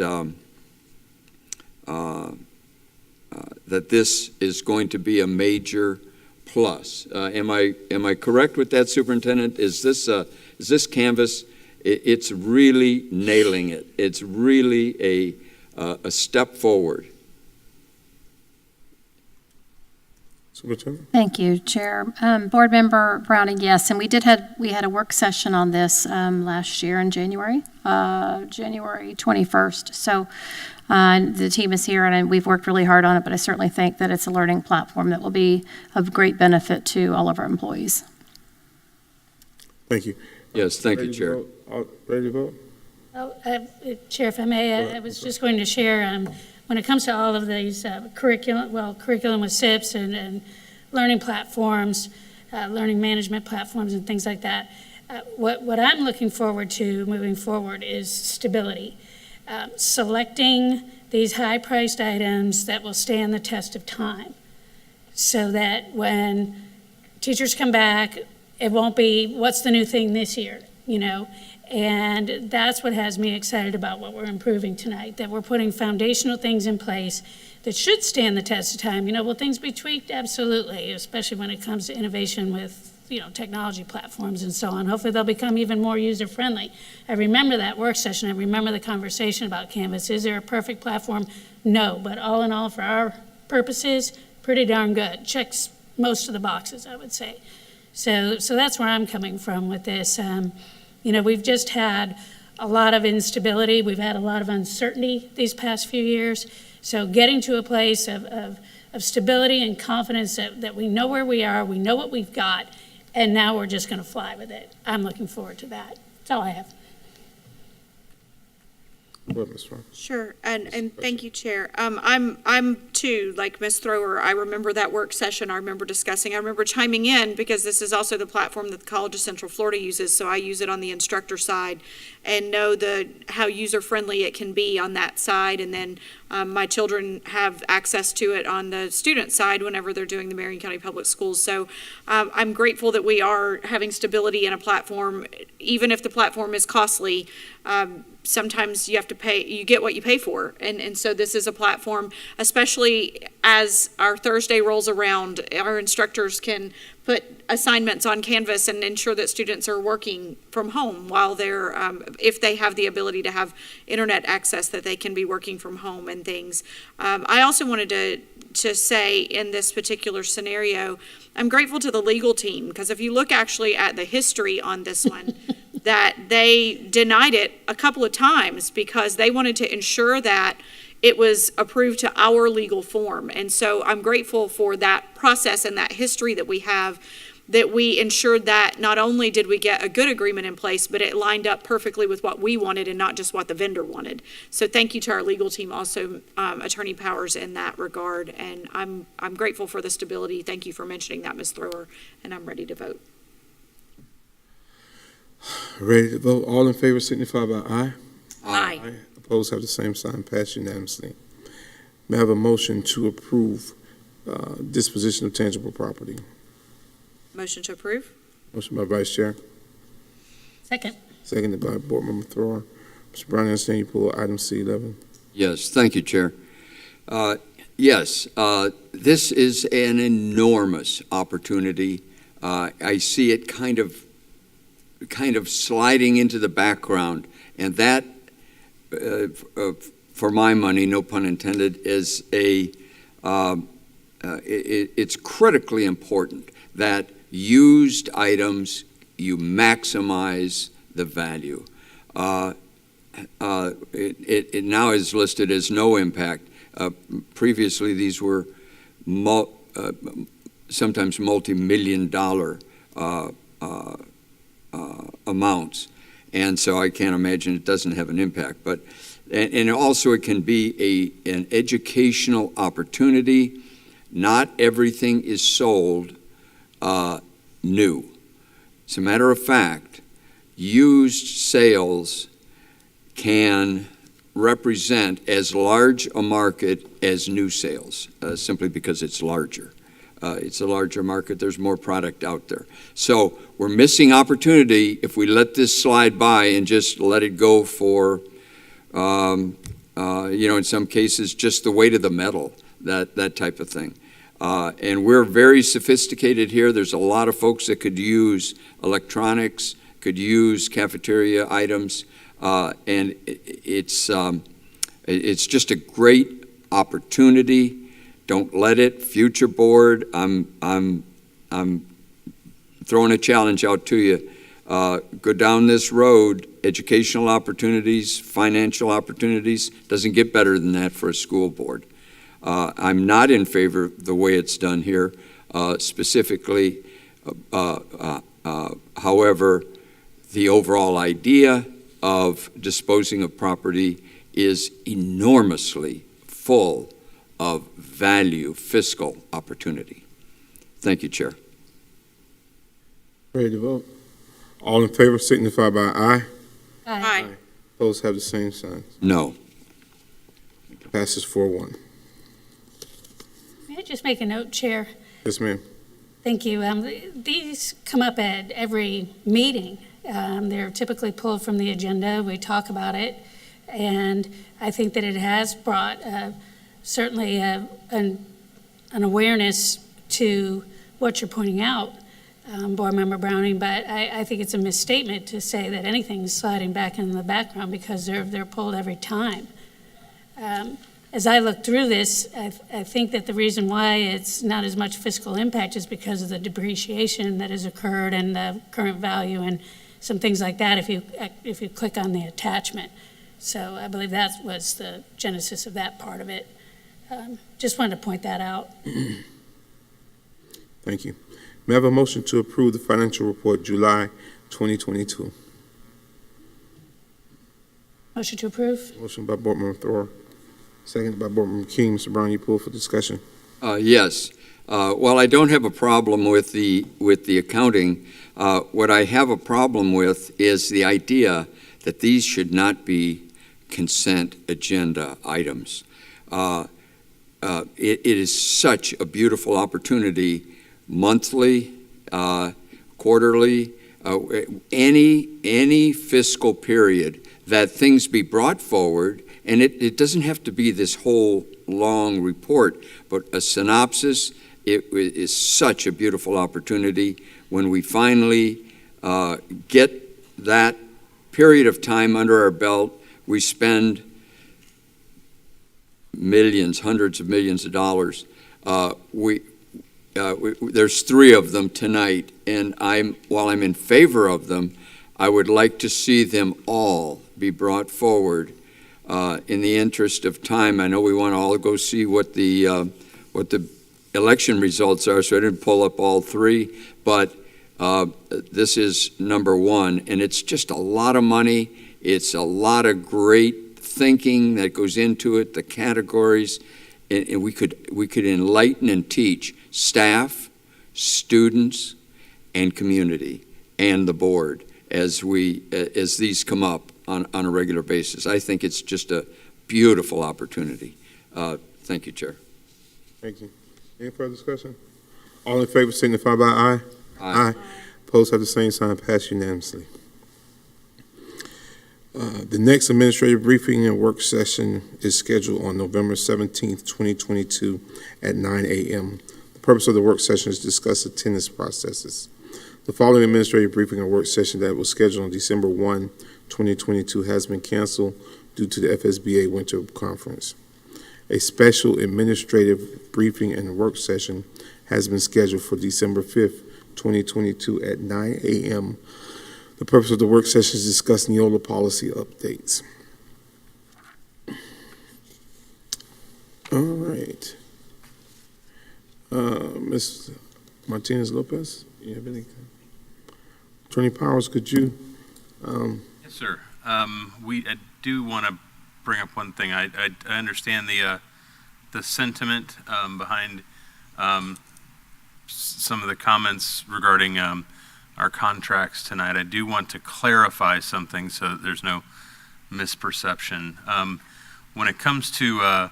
Speaker 8: that this is going to be a major plus. Am I correct with that, Superintendent? Is this canvas? It's really nailing it. It's really a step forward.
Speaker 15: Thank you, Chair. Board Member Browning, yes, and we had a work session on this last year in January 21st. So the team is here, and we've worked really hard on it, but I certainly think that it's a learning platform that will be of great benefit to all of our employees.
Speaker 2: Thank you.
Speaker 8: Yes, thank you, Chair.
Speaker 2: Ready to vote?
Speaker 11: Chair, if I may, I was just going to share, when it comes to all of these curriculum with SIPs and learning platforms, learning management platforms and things like that, what I'm looking forward to moving forward is stability. Selecting these high-priced items that will stand the test of time, so that when teachers come back, it won't be, what's the new thing this year, And that's what has me excited about what we're improving tonight, that we're putting foundational things in place that should stand the test of time. Will things be tweaked? Absolutely, especially when it comes to innovation with, technology platforms and so on. Hopefully they'll become even more user-friendly. I remember that work session. I remember the conversation about Canvas. Is there a perfect platform? No, but all in all, for our purposes, pretty darn good. Checks most of the boxes, I would say. So that's where I'm coming from with this. We've just had a lot of instability. We've had a lot of uncertainty these past few years. So getting to a place of stability and confidence that we know where we are, we know what we've got, and now we're just going to fly with it. I'm looking forward to that. That's all I have.
Speaker 2: Go ahead, Ms. Ross.
Speaker 9: Sure, and thank you, Chair. I'm too, like Ms. Thrower, I remember that work session, I remember chiming in, because this is also the platform that the College of Central Florida uses, so I use it on the instructor side, and know how user-friendly it can be on that side, and then my children have access to it on the student side whenever they're doing the Marion County Public Schools. So I'm grateful that we are having stability in a platform, even if the platform is costly. Sometimes you have to pay, you get what you pay for. And so this is a platform, especially as our Thursday rolls around, our instructors can put assignments on Canvas and ensure that students are working from home while they're, if they have the ability to have internet access, that they can be working from home and things. I also wanted to say in this particular scenario, I'm grateful to the legal team, because if you look actually at the history on this one, that they denied it a couple of times because they wanted to ensure that it was approved to our legal form. And so I'm grateful for that process and that history that we have, that we ensured that not only did we get a good agreement in place, but it lined up perfectly with what we wanted and not just what the vendor wanted. So thank you to our legal team, also Attorney Powers, in that regard. And I'm grateful for the stability. Thank you for mentioning that, Ms. Thrower, and I'm ready to vote.
Speaker 2: Ready to vote? All in favor signify by aye.
Speaker 9: Aye.
Speaker 2: Opposed have the same sign. Passed unanimously. May I have a motion to approve disposition of tangible property?
Speaker 9: Motion to approve.
Speaker 2: Motion by Vice Chair.
Speaker 11: Second.
Speaker 2: Seconded by Board Member Thrower. Mr. Brown, I understand you pull item C11.
Speaker 8: Yes, thank you, Chair. Yes, this is an enormous opportunity. I see it kind of sliding into the background, and that, for my money, no pun intended, is it's critically important that used items, you maximize the value. It now is listed as no impact. Previously, these were sometimes multi-million-dollar amounts, and so I can't imagine it doesn't have an impact. But and also it can be an educational opportunity. Not everything is sold new. As a matter of fact, used sales can represent as large a market as new sales, simply because it's larger. It's a larger market. There's more product out there. So we're missing opportunity if we let this slide by and just let it go for, in some cases, just the weight of the metal, that type of thing. And we're very sophisticated here. There's a lot of folks that could use electronics, could use cafeteria items, and it's just a great opportunity. Don't let it. Future board, I'm throwing a challenge out to you. Go down this road. Educational opportunities, financial opportunities, doesn't get better than that for a school board. I'm not in favor of the way it's done here, specifically. However, the overall idea of disposing of property is enormously full of value, fiscal opportunity. Thank you, Chair.
Speaker 2: Ready to vote? All in favor signify by aye.
Speaker 9: Aye.
Speaker 2: Opposed have the same sign.
Speaker 8: No.
Speaker 2: Passes 4-1.
Speaker 11: May I just make a note, Chair?
Speaker 2: Yes, ma'am.
Speaker 11: Thank you. These come up at every meeting. They're typically pulled from the agenda. We talk about it. And I think that it has brought certainly an awareness to what you're pointing out, Board Member Browning, but I think it's a misstatement to say that anything's sliding back in the background, because they're pulled every time. as I look through this, I think that the reason why it's not as much fiscal impact is because of the depreciation that has occurred and the current value and some things like that if you click on the attachment. So I believe that was the genesis of that part of it. Just wanted to point that out.
Speaker 2: Thank you. May I have a motion to approve the financial report July 2022?
Speaker 11: Motion to approve?
Speaker 2: Motion by Board Member Thor, seconded by Board Member King. Mr. Brown, you pull for discussion.
Speaker 8: Yes. While I don't have a problem with the accounting, what I have a problem with is the idea that these should not be consent agenda items. It is such a beautiful opportunity, monthly, quarterly, any fiscal period, that things be brought forward, and it doesn't have to be this whole long report, but a synopsis. It is such a beautiful opportunity when we finally get that period of time under our belt. We spend millions, hundreds of millions of dollars. There's 3 of them tonight, and while I'm in favor of them, I would like to see them all be brought forward in the interest of time. I know we want to all go see what the election results are, so I didn't pull up all 3, but this is number 1, and it's just a lot of money. It's a lot of great thinking that goes into it, the categories, and we could enlighten and teach staff, students, and community, and the board as these come up on a regular basis. I think it's just a beautiful opportunity. Thank you, Chair.
Speaker 2: Thank you. Any further discussion? All in favor signify by aye. Aye. Opposed have the same sign. Passed unanimously. The next administrative briefing and work session is scheduled on November 17th, 2022 at 9 a.m. The purpose of the work session is to discuss attendance processes. The following administrative briefing and work session that was scheduled on December 1, 2022 has been canceled due to the FSBA Winter Conference. A special administrative briefing and work session has been scheduled for December 5th, 2022 at 9 a.m. The purpose of the work session is to discuss Neola policy updates. All right. Ms. Martinez-Lopez, you have anything? Attorney Powers, could you?
Speaker 16: Yes, sir. I do want to bring up one thing. I understand the sentiment behind some of the comments regarding our contracts tonight. I do want to clarify something so that there's no misperception. When it comes to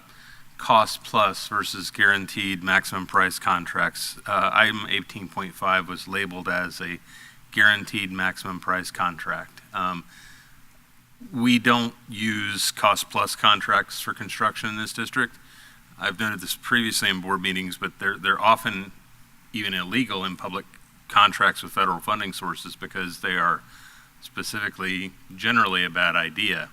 Speaker 16: cost plus versus guaranteed maximum price contracts, item 18.5 was labeled as a guaranteed maximum price contract. We don't use cost plus contracts for construction in this district. I've noted this previously in board meetings, but they're often even illegal in public contracts with federal funding sources because they are specifically generally a bad idea.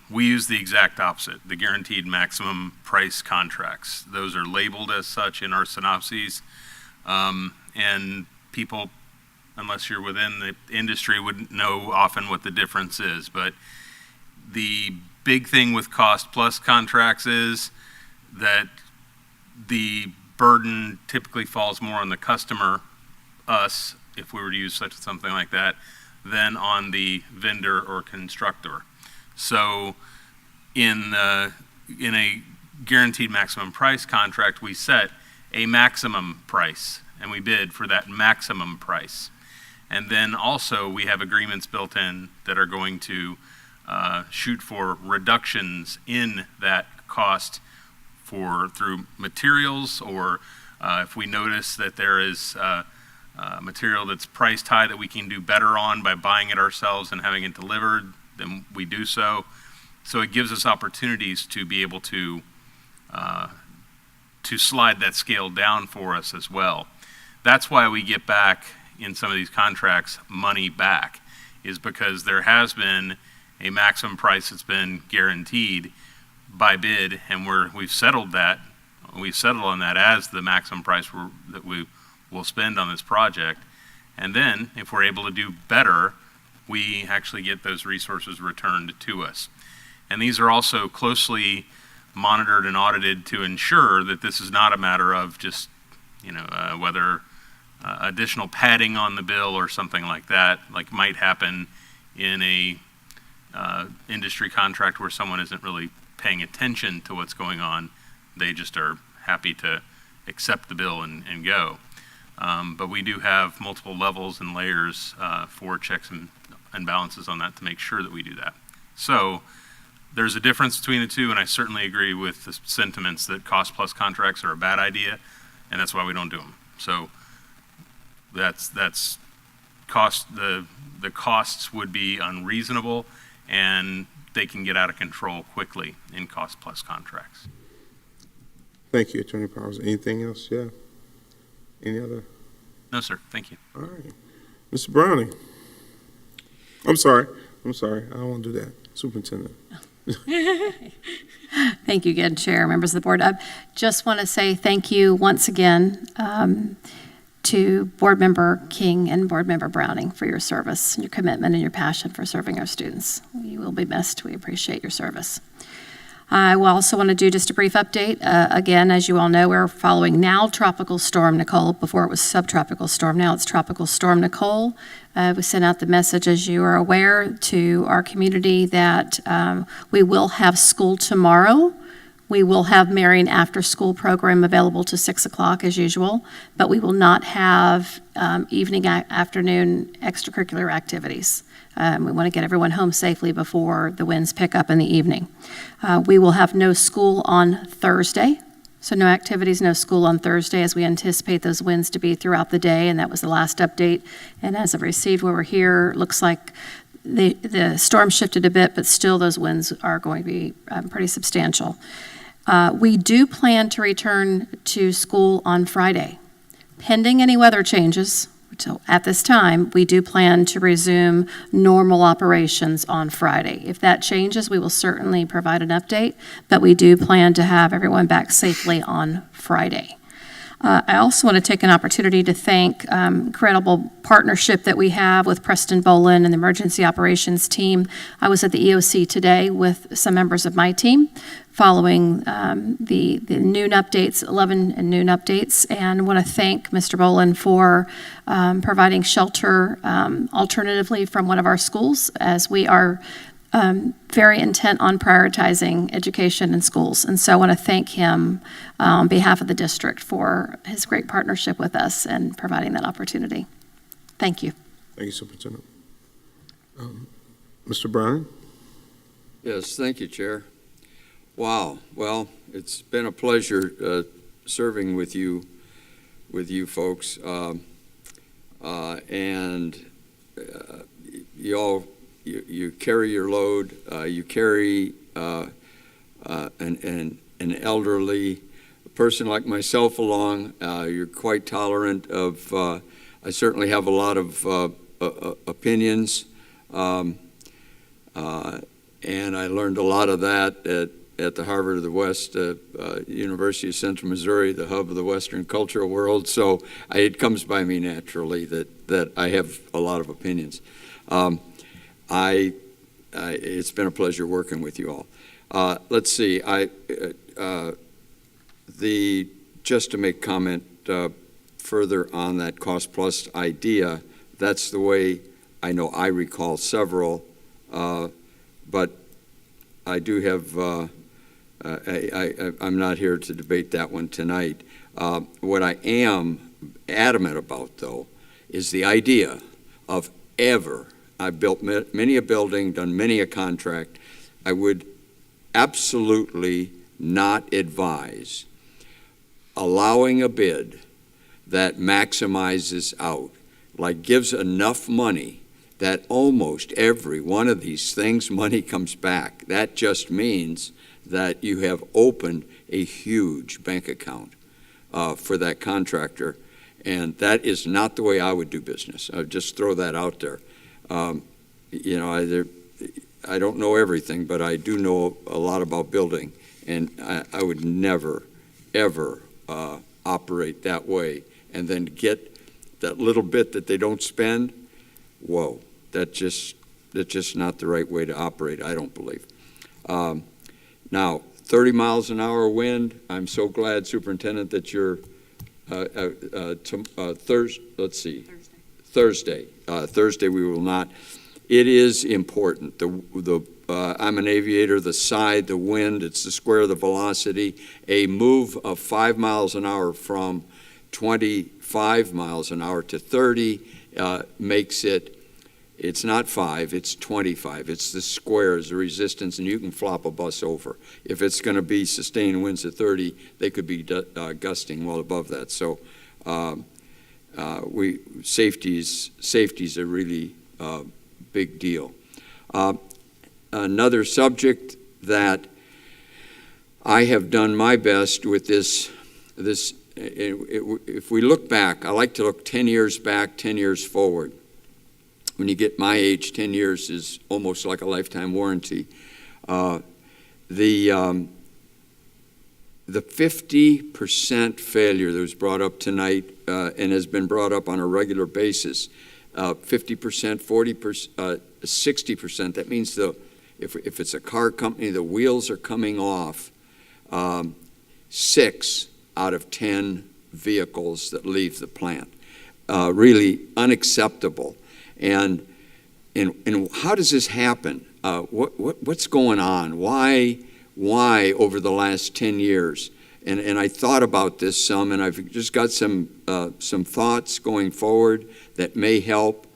Speaker 16: We use the exact opposite, the guaranteed maximum price contracts. Those are labeled as such in our synopses, and people, unless you're within the industry, wouldn't know often what the difference is. But the big thing with cost plus contracts is that the burden typically falls more on the customer, us, if we were to use something like that, than on the vendor or constructor. So in a guaranteed maximum price contract, we set a maximum price and we bid for that maximum price. And then also we have agreements built in that are going to shoot for reductions in that cost through materials, or if we notice that there is material that's priced high that we can do better on by buying it ourselves and having it delivered, then we do so. So it gives us opportunities to be able to slide that scale down for us as well. That's why we get back in some of these contracts money back, is because there has been a maximum price that's been guaranteed. by bid, and we've settled that. We've settled on that as the maximum price that we will spend on this project. And then, if we're able to do better, we actually get those resources returned to us. And these are also closely monitored and audited to ensure that this is not a matter of just, whether additional padding on the bill or something like that, like might happen in a industry contract where someone isn't really paying attention to what's going on. They just are happy to accept the bill and go. But we do have multiple levels and layers for checks and balances on that to make sure that we do that. So there's a difference between the two, and I certainly agree with the sentiments that cost-plus contracts are a bad idea, and that's why we don't do them. So that's cost. The costs would be unreasonable, and they can get out of control quickly in cost-plus contracts.
Speaker 2: Thank you, Attorney Powers. Anything else? Yeah. Any other?
Speaker 16: No, sir. Thank you.
Speaker 2: All right. Mr. Browning. I'm sorry. I don't want to do that. Superintendent.
Speaker 15: Thank you again, Chair, members of the board. I just want to say thank you once again to Board Member King and Board Member Browning for your service, and your commitment, and your passion for serving our students. You will be missed. We appreciate your service. I will also want to do just a brief update. Again, as you all know, we're following now Tropical Storm Nicole. Before it was Subtropical Storm. Now it's Tropical Storm Nicole. We sent out the message, as you are aware, to our community that we will have school tomorrow. We will have Marion after-school program available to 6 o'clock as usual, but we will not have evening, afternoon extracurricular activities. We want to get everyone home safely before the winds pick up in the evening. We will have no school on Thursday, so no activities, no school on Thursday, as we anticipate those winds to be throughout the day, and that was the last update. And as I've received while we're here, looks like the storm shifted a bit, but still those winds are going to be pretty substantial. We do plan to return to school on Friday, pending any weather changes. So at this time, we do plan to resume normal operations on Friday. If that changes, we will certainly provide an update, but we do plan to have everyone back safely on Friday. I also want to take an opportunity to thank incredible partnership that we have with Preston Bolin and the emergency operations team. I was at the EOC today with some members of my team following the noon updates, 11 and noon updates, and want to thank Mr. Bolin for providing shelter alternatively from one of our schools, as we are very intent on prioritizing education in schools. And so I want to thank him on behalf of the district for his great partnership with us and providing that opportunity. Thank you.
Speaker 2: Thank you, Superintendent. Mr. Browning?
Speaker 8: Yes, thank you, Chair. Wow. Well, it's been a pleasure serving with you folks. You carry your load. You carry an elderly person like myself along. You're quite tolerant of. I certainly have a lot of opinions, and I learned a lot of that at the Harvard of the West, University of Central Missouri, the hub of the Western cultural world. So it comes by me naturally that I have a lot of opinions. It's been a pleasure working with you all. Let's see. Just to make comment further on that cost plus idea, that's the way I know I recall several, but I do have. I'm not here to debate that one tonight. What I am adamant about, though, is the idea of I've built many a building, done many a contract. I would absolutely not advise allowing a bid that maximizes out, like gives enough money that almost every one of these things, money comes back. That just means that you have opened a huge bank account for that contractor, and that is not the way I would do business. I would just throw that out there. I don't know everything, but I do know a lot about building. And I would never, ever operate that way. And then get that little bit that they don't spend, whoa, that's just not the right way to operate, I don't believe. Now, 30 miles an hour wind, I'm so glad, Superintendent, that you're Thursday we will not. It is important. I'm an aviator, the side, the wind, it's the square of the velocity. A move of 5 miles an hour from 25 miles an hour to 30 makes it's not 5, it's 25. It's the squares, the resistance, and you can flop a bus over. If it's going to be sustained winds at 30, they could be gusting well above that. So safety's a really big deal. Another subject that I have done my best with this, if we look back, I like to look 10 years back, 10 years forward. When you get my age, 10 years is almost like a lifetime warranty. The 50% failure that was brought up tonight and has been brought up on a regular basis, 50%, 40%, 60%, that means if it's a car company, the wheels are coming off 6 out of 10 vehicles that leave the plant. Really unacceptable. And how does this happen? What's going on? Why over the last 10 years? And I thought about this some, and I've just got some thoughts going forward that may help.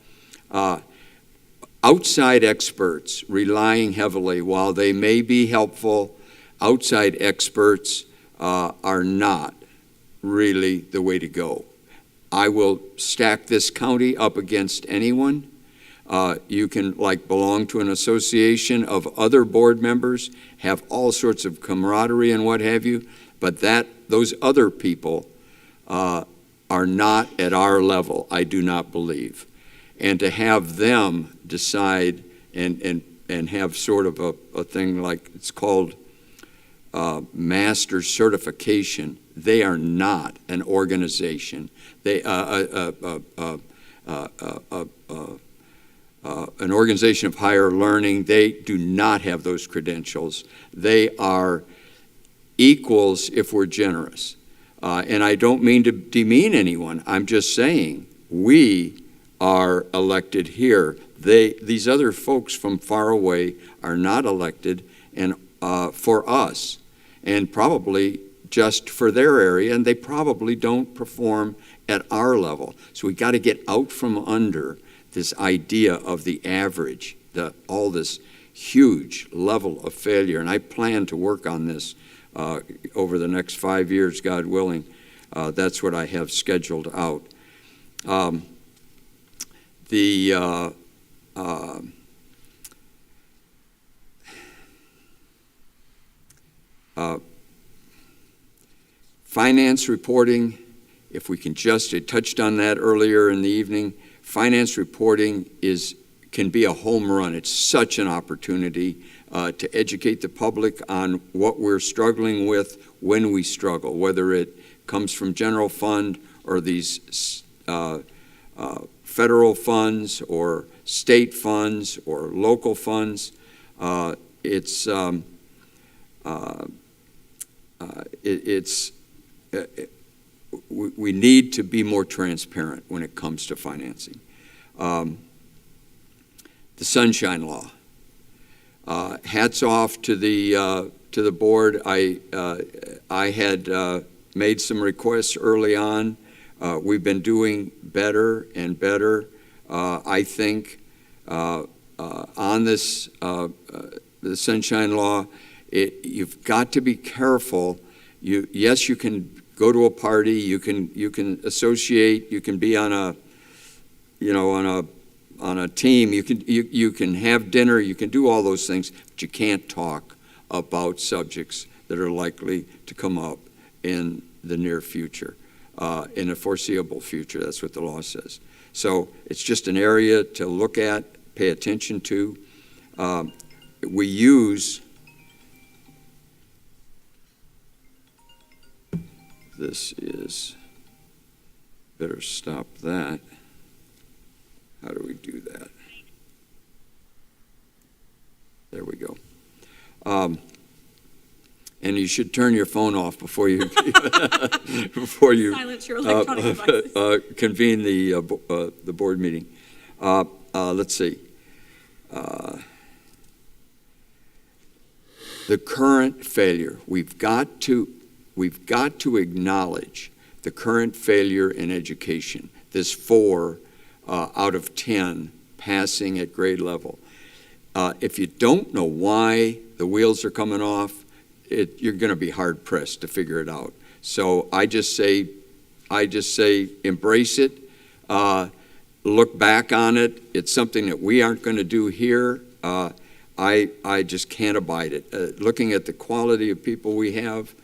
Speaker 8: Outside experts relying heavily, while they may be helpful, outside experts are not really the way to go. I will stack this county up against anyone. You can belong to an association of other board members, have all sorts of camaraderie and what have you, but those other people are not at our level, I do not believe. And to have them decide and have sort of a thing like it's called master certification, they are not an organization. They an organization of higher learning. They do not have those credentials. They are equals if we're generous. And I don't mean to demean anyone. I'm just saying we are elected here. These other folks from far away are not elected and for us, and probably just for their area, and they probably don't perform at our level. So we got to get out from under this idea of the average, all this huge level of failure. And I plan to work on this over the next 5 years, God willing. That's what I have scheduled out. Finance reporting, if we can I touched on that earlier in the evening. Finance reporting can be a home run. It's such an opportunity to educate the public on what we're struggling with when we struggle, whether it comes from general fund or these federal funds or state funds or local funds. We need to be more transparent when it comes to financing. The Sunshine Law. Hats off to the board. I had made some requests early on. We've been doing better and better. I think on this the Sunshine Law, you've got to be careful. Yes, you can go to a party, you can associate, you can be on a team, you can have dinner, you can do all those things, but you can't talk about subjects that are likely to come up in the near future, in a foreseeable future. That's what the law says. So it's just an area to look at, pay attention to. We use this is, better stop that. How do we do that? There we go. And you should turn your phone off before you before you
Speaker 9: Silence your electronic devices.
Speaker 8: Convene the board meeting. Let's see. The current failure. We've got to acknowledge the current failure in education. This 4 out of 10 passing at grade level. If you don't know why the wheels are coming off, you're going to be hard pressed to figure it out. So I just say embrace it. Look back on it. It's something that we aren't going to do here. I just can't abide it. Looking at the quality of people we have,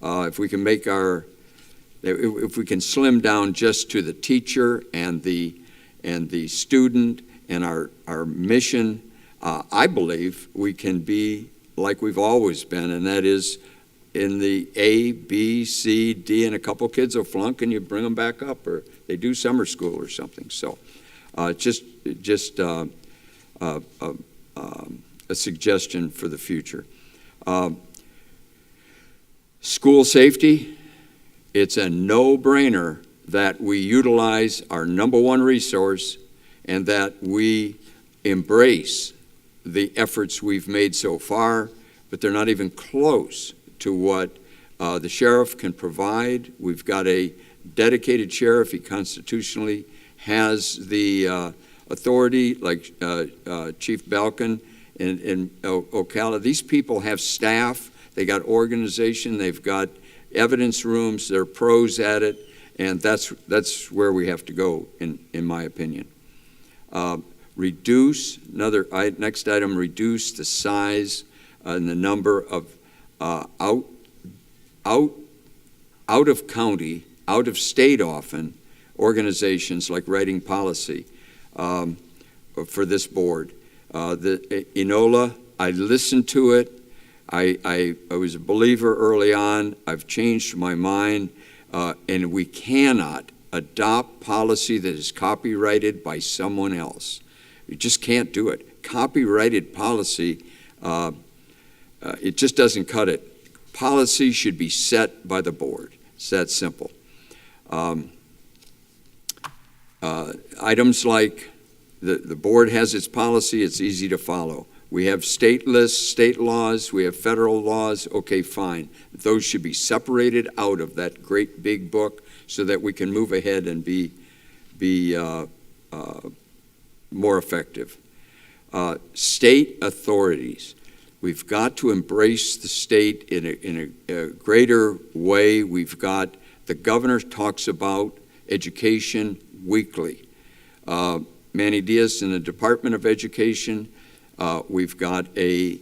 Speaker 8: if we can if we can slim down just to the teacher and the student and our mission, I believe we can be like we've always been, and that is in the A, B, C, D, and a couple kids will flunk and you bring them back up, or they do summer school or something. So just a suggestion for the future. School safety, it's a no-brainer that we utilize our number one resource and that we embrace the efforts we've made so far, but they're not even close to what the sheriff can provide. We've got a dedicated sheriff. He constitutionally has the authority, like Chief Balkin in Ocala. These people have staff. They got organization. They've got evidence rooms. They're pros at it, and that's where we have to go, in my opinion. Next item, reduce the size and the number of out of county, out of state often, organizations like writing policy for this board. The Enola, I listened to it. I was a believer early on. I've changed my mind, and we cannot adopt policy that is copyrighted by someone else. You just can't do it. Copyrighted policy, it just doesn't cut it. Policy should be set by the board. It's that simple. Items like the board has its policy, it's easy to follow. We have state lists, state laws, we have federal laws, okay, fine. Those should be separated out of that great big book so that we can move ahead and be more effective. State authorities. We've got to embrace the state in a greater way. We've got, the governor talks about education weekly. Manny Diaz in the Department of Education, we've got and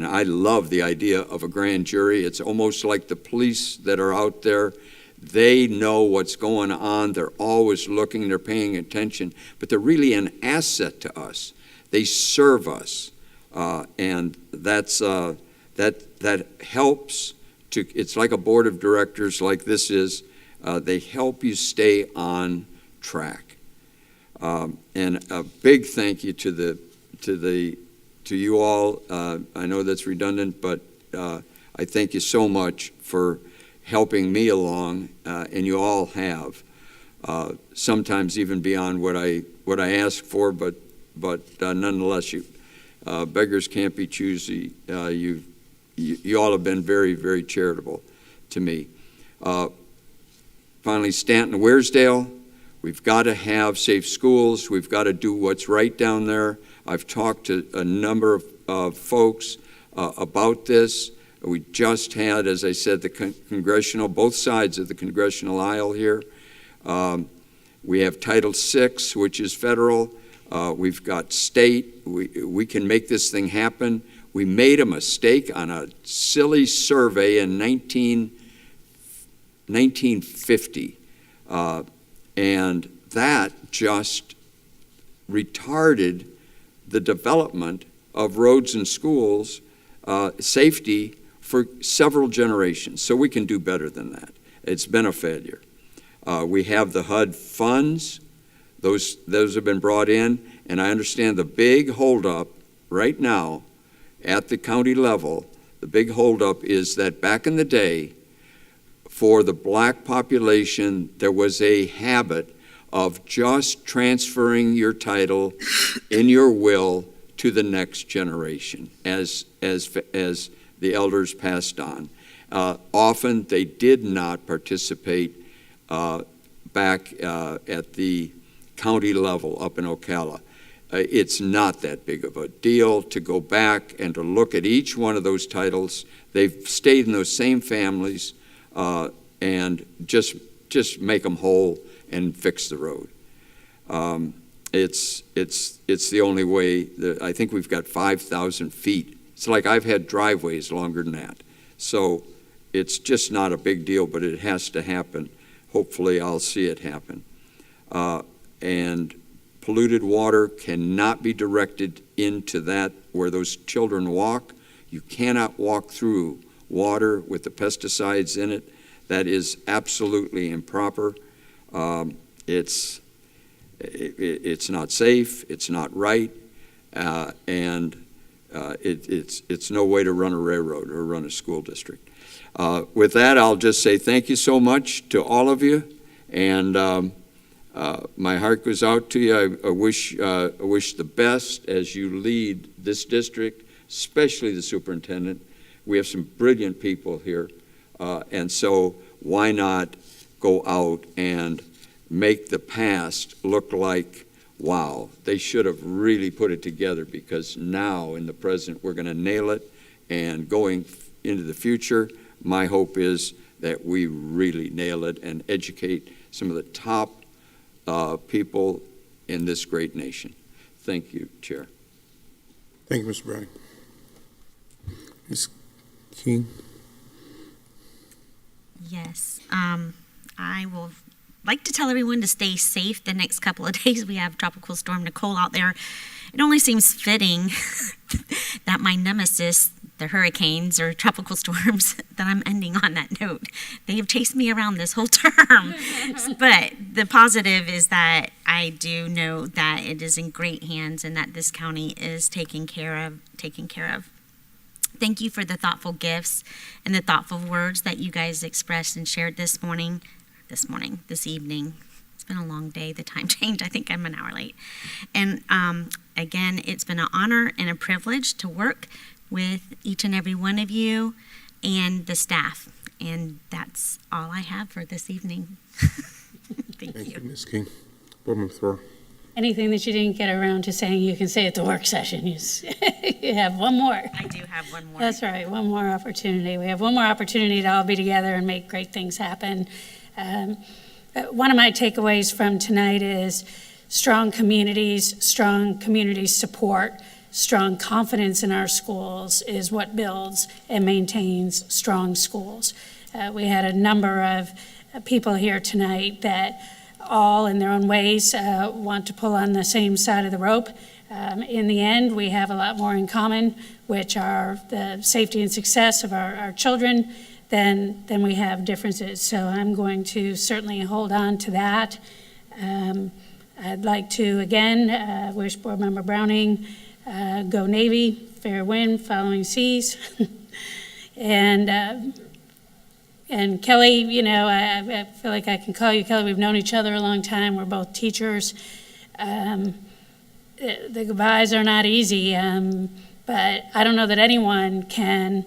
Speaker 8: I love the idea of a grand jury. It's almost like the police that are out there. They know what's going on. They're always looking. They're paying attention. But they're really an asset to us. They serve us, and that helps. It's like a board of directors, like this is. They help you stay on track. And a big thank you to you all. I know that's redundant, but I thank you so much for helping me along, and you all have, sometimes even beyond what I asked for, but nonetheless, beggars can't be choosy. You all have been very, very charitable to me. Finally, Stanton, Wearsdale, we've got to have safe schools. We've got to do what's right down there. I've talked to a number of folks about this. We just had, as I said, the congressional, both sides of the congressional aisle here. We have Title VI, which is federal. We've got state. We can make this thing happen. We made a mistake on a silly survey in 1950, and that just retarded the development of roads and schools, safety for several generations, so we can do better than that. It's been a failure. We have the HUD funds. Those have been brought in, and I understand the big holdup right now at the county level, the big holdup is that back in the day, for the black population, there was a habit of just transferring your title in your will to the next generation as the elders passed on. Often they did not participate back at the county level up in Ocala. It's not that big of a deal to go back and to look at each one of those titles. They've stayed in those same families and just make them whole and fix the road. It's the only way. I think we've got 5,000 feet. It's like I've had driveways longer than that. So it's just not a big deal, but it has to happen. Hopefully I'll see it happen. And polluted water cannot be directed into that where those children walk. You cannot walk through water with the pesticides in it. That is absolutely improper. It's not safe. It's not right, and it's no way to run a railroad or run a school district. With that, I'll just say thank you so much to all of you, and my heart goes out to you. I wish the best as you lead this district, especially the superintendent. We have some brilliant people here, and so why not go out and make the past look like, wow, they should have really put it together, because now in the present we're going to nail it, and going into the future, my hope is that we really nail it and educate some of the top people in this great nation. Thank you, Chair.
Speaker 2: Thank you, Mr. Browning. Ms. King?
Speaker 10: Yes. I will like to tell everyone to stay safe the next couple of days. We have Tropical Storm Nicole out there. It only seems fitting that my nemesis, the hurricanes or tropical storms, that I'm ending on that note. They have chased me around this whole term. But the positive is that I do know that it is in great hands and that this county is taken care of. Thank you for the thoughtful gifts and the thoughtful words that you guys expressed and shared this evening. It's been a long day. The time changed. I think I'm an hour late. And again, it's been an honor and a privilege to work with each and every one of you and the staff. And that's all I have for this evening. Thank you.
Speaker 2: Ms. King. Board Member Thor.
Speaker 11: Anything that you didn't get around to saying, you can say at the work session. You have one more.
Speaker 10: I do have one more.
Speaker 11: That's right, one more opportunity. We have one more opportunity to all be together and make great things happen. One of my takeaways from tonight is strong community support, strong confidence in our schools is what builds and maintains strong schools. We had a number of people here tonight that all in their own ways want to pull on the same side of the rope. In the end, we have a lot more in common, which are the safety and success of our children, than we have differences. So I'm going to certainly hold on to that. I'd like to, again, wish Board Member Browning, go Navy, fair wind, following seas. And Kelly, you know, I feel like I can call you Kelly. We've known each other a long time. We're both teachers. The goodbyes are not easy, but I don't know that anyone can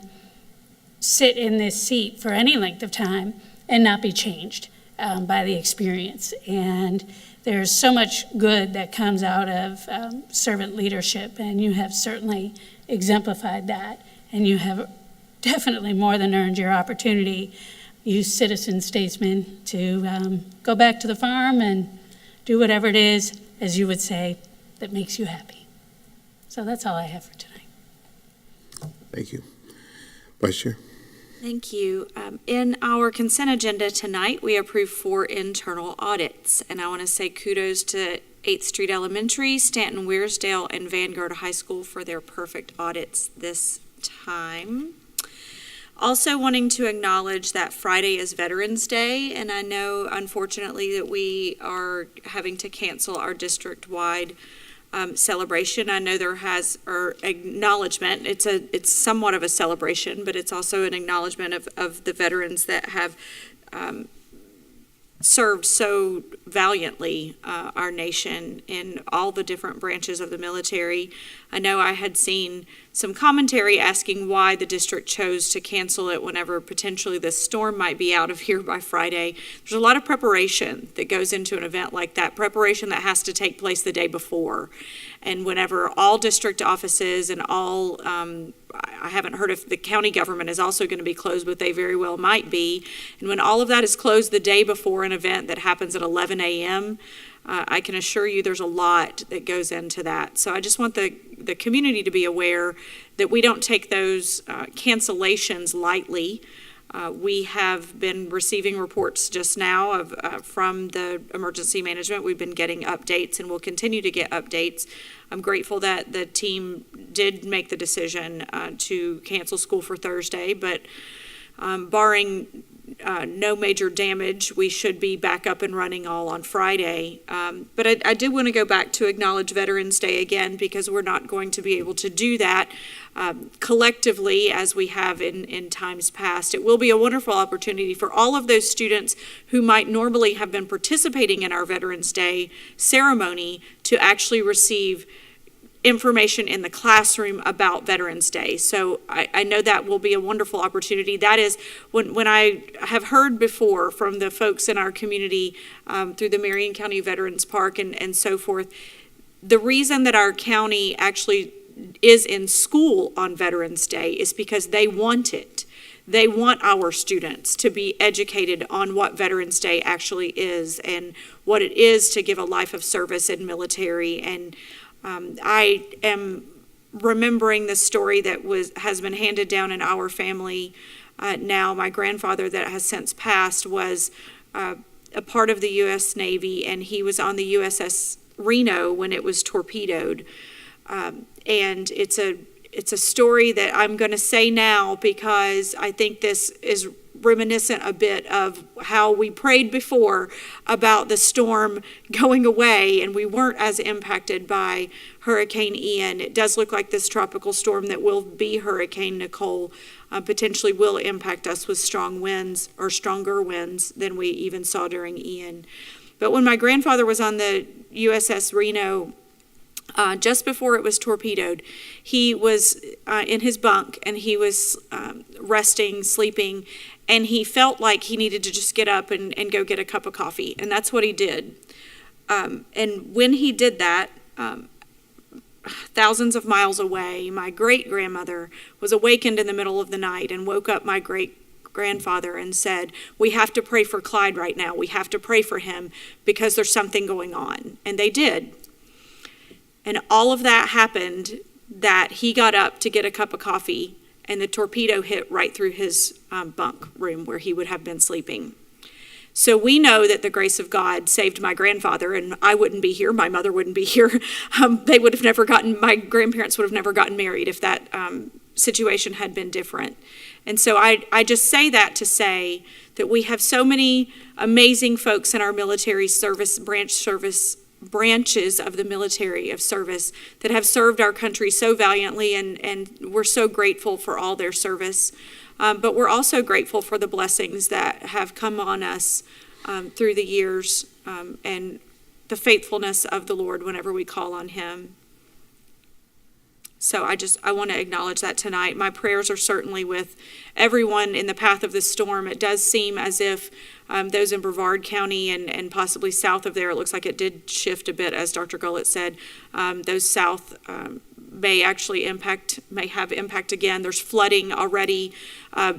Speaker 11: sit in this seat for any length of time and not be changed by the experience. And there's so much good that comes out of servant leadership, and you have certainly exemplified that, and you have definitely more than earned your opportunity, you citizen statesmen, to go back to the farm and do whatever it is, as you would say, that makes you happy. So that's all I have for tonight.
Speaker 2: Thank you. Vice Chair.
Speaker 9: Thank you. In our consent agenda tonight, we approved 4 internal audits, and I want to say kudos to 8th Street Elementary, Stanton Weirsdale, and Vanguard High School for their perfect audits this time. Also wanting to acknowledge that Friday is Veterans Day, and I know unfortunately that we are having to cancel our district-wide celebration. I know there has, or acknowledgement, it's somewhat of a celebration, but it's also an acknowledgement of the veterans that have served so valiantly our nation in all the different branches of the military. I know I had seen some commentary asking why the district chose to cancel it whenever potentially the storm might be out of here by Friday. There's a lot of preparation that goes into an event like that, preparation that has to take place the day before. And whenever all district offices and all, I haven't heard if the county government is also going to be closed, but they very well might be. And when all of that is closed the day before an event that happens at 11 a.m., I can assure you there's a lot that goes into that. So I just want the community to be aware that we don't take those cancellations lightly. We have been receiving reports just now from the emergency management. We've been getting updates and we'll continue to get updates. I'm grateful that the team did make the decision to cancel school for Thursday, but barring no major damage, we should be back up and running all on Friday. But I do want to go back to acknowledge Veterans Day again, because we're not going to be able to do that collectively as we have in times past. It will be a wonderful opportunity for all of those students who might normally have been participating in our Veterans Day ceremony to actually receive information in the classroom about Veterans Day. So I know that will be a wonderful opportunity. That is, when I have heard before from the folks in our community through the Marion County Veterans Park and so forth, the reason that our county actually is in school on Veterans Day is because they want it. They want our students to be educated on what Veterans Day actually is and what it is to give a life of service in military. And I am remembering the story that has been handed down in our family now. My grandfather that has since passed was a part of the U.S. Navy, and he was on the USS Reno when it was torpedoed. And it's a story that I'm going to say now because I think this is reminiscent a bit of how we prayed before about the storm going away and we weren't as impacted by Hurricane Ian. It does look like this tropical storm that will be Hurricane Nicole potentially will impact us with strong winds or stronger winds than we even saw during Ian. But when my grandfather was on the USS Reno, just before it was torpedoed, he was in his bunk and he was resting, sleeping, and he felt like he needed to just get up and go get a cup of coffee, and that's what he did. And when he did that, thousands of miles away, my great-grandmother was awakened in the middle of the night and woke up my great-grandfather and said, "We have to pray for Clyde right now. We have to pray for him because there's something going on." And they did. And all of that happened that he got up to get a cup of coffee and the torpedo hit right through his bunk room where he would have been sleeping. So we know that the grace of God saved my grandfather, and I wouldn't be here, my mother wouldn't be here. My grandparents would have never gotten married if that situation had been different. And so I just say that to say that we have so many amazing folks in our military service, branches of the military of service that have served our country so valiantly, and we're so grateful for all their service. But we're also grateful for the blessings that have come on us through the years and the faithfulness of the Lord whenever we call on Him. So I want to acknowledge that tonight. My prayers are certainly with everyone in the path of this storm. It does seem as if those in Brevard County and possibly south of there, it looks like it did shift a bit, as Dr. Gullett said. Those south may have impact again. There's flooding already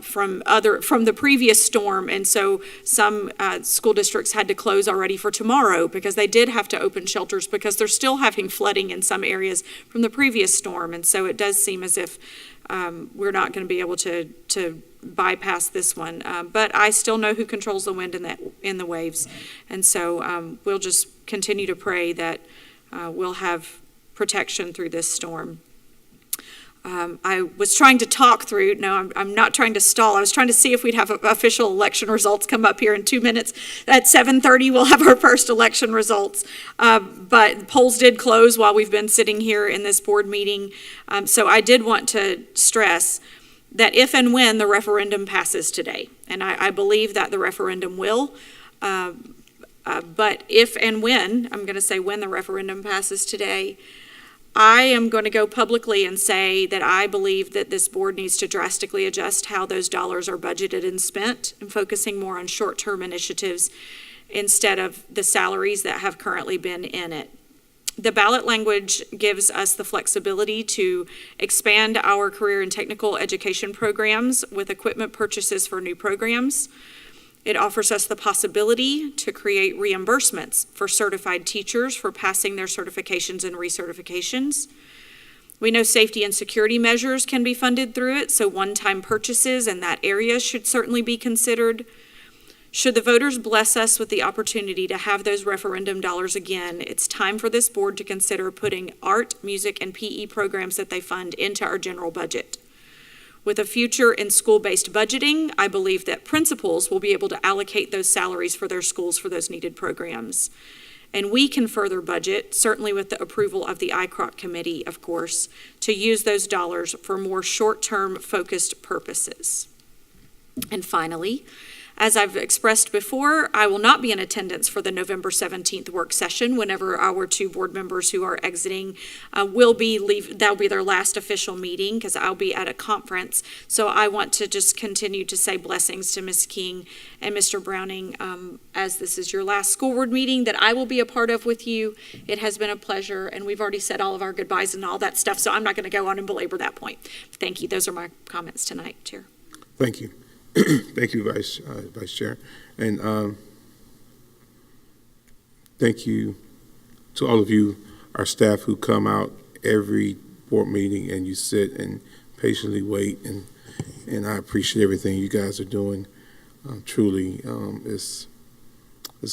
Speaker 9: from the previous storm, and so some school districts had to close already for tomorrow because they did have to open shelters because they're still having flooding in some areas from the previous storm. And so it does seem as if we're not going to be able to bypass this one, but I still know who controls the wind in the waves, and so we'll just continue to pray that we'll have protection through this storm. I was trying to talk through, no, I'm not trying to stall. I was trying to see if we'd have official election results come up here in 2 minutes. At 7:30, we'll have our first election results. But polls did close while we've been sitting here in this board meeting. So I did want to stress that if and when the referendum passes today, and I believe that the referendum will, but if and when, I'm going to say when the referendum passes today, I am going to go publicly and say that I believe that this board needs to drastically adjust how those dollars are budgeted and spent, and focusing more on short-term initiatives instead of the salaries that have currently been in it. The ballot language gives us the flexibility to expand our career and technical education programs with equipment purchases for new programs. It offers us the possibility to create reimbursements for certified teachers for passing their certifications and recertifications. We know safety and security measures can be funded through it, so one-time purchases in that area should certainly be considered. Should the voters bless us with the opportunity to have those referendum dollars again, it's time for this board to consider putting art, music, and PE programs that they fund into our general budget. With a future in school-based budgeting, I believe that principals will be able to allocate those salaries for their schools for those needed programs. And we can further budget, certainly with the approval of the ICROC committee, of course, to use those dollars for more short-term focused purposes. And finally, as I've expressed before, I will not be in attendance for the November 17th work session whenever our two board members who are exiting that'll be their last official meeting because I'll be at a conference. So I want to just continue to say blessings to Ms. King and Mr. Browning as this is your last school board meeting that I will be a part of with you. It has been a pleasure, and we've already said all of our goodbyes and all that stuff, so I'm not going to go on and belabor that point. Thank you. Those are my comments tonight, Chair.
Speaker 2: Thank you. Thank you, Vice Chair. And thank you to all of you, our staff who come out every board meeting and you sit and patiently wait. And I appreciate everything you guys are doing. Truly, it's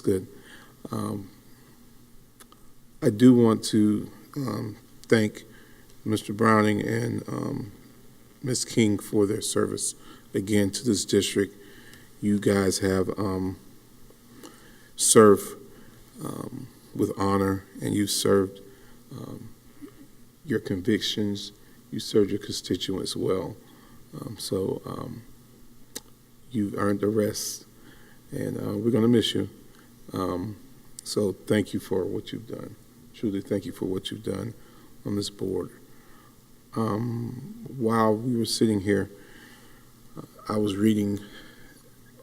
Speaker 2: good. I do want to thank Mr. Browning and Ms. King for their service again to this district. You guys have served with honor, and you served your convictions, you served your constituents well. So you've earned the rest, and we're going to miss you. So thank you for what you've done. Truly, thank you for what you've done on this board. While we were sitting here, I was reading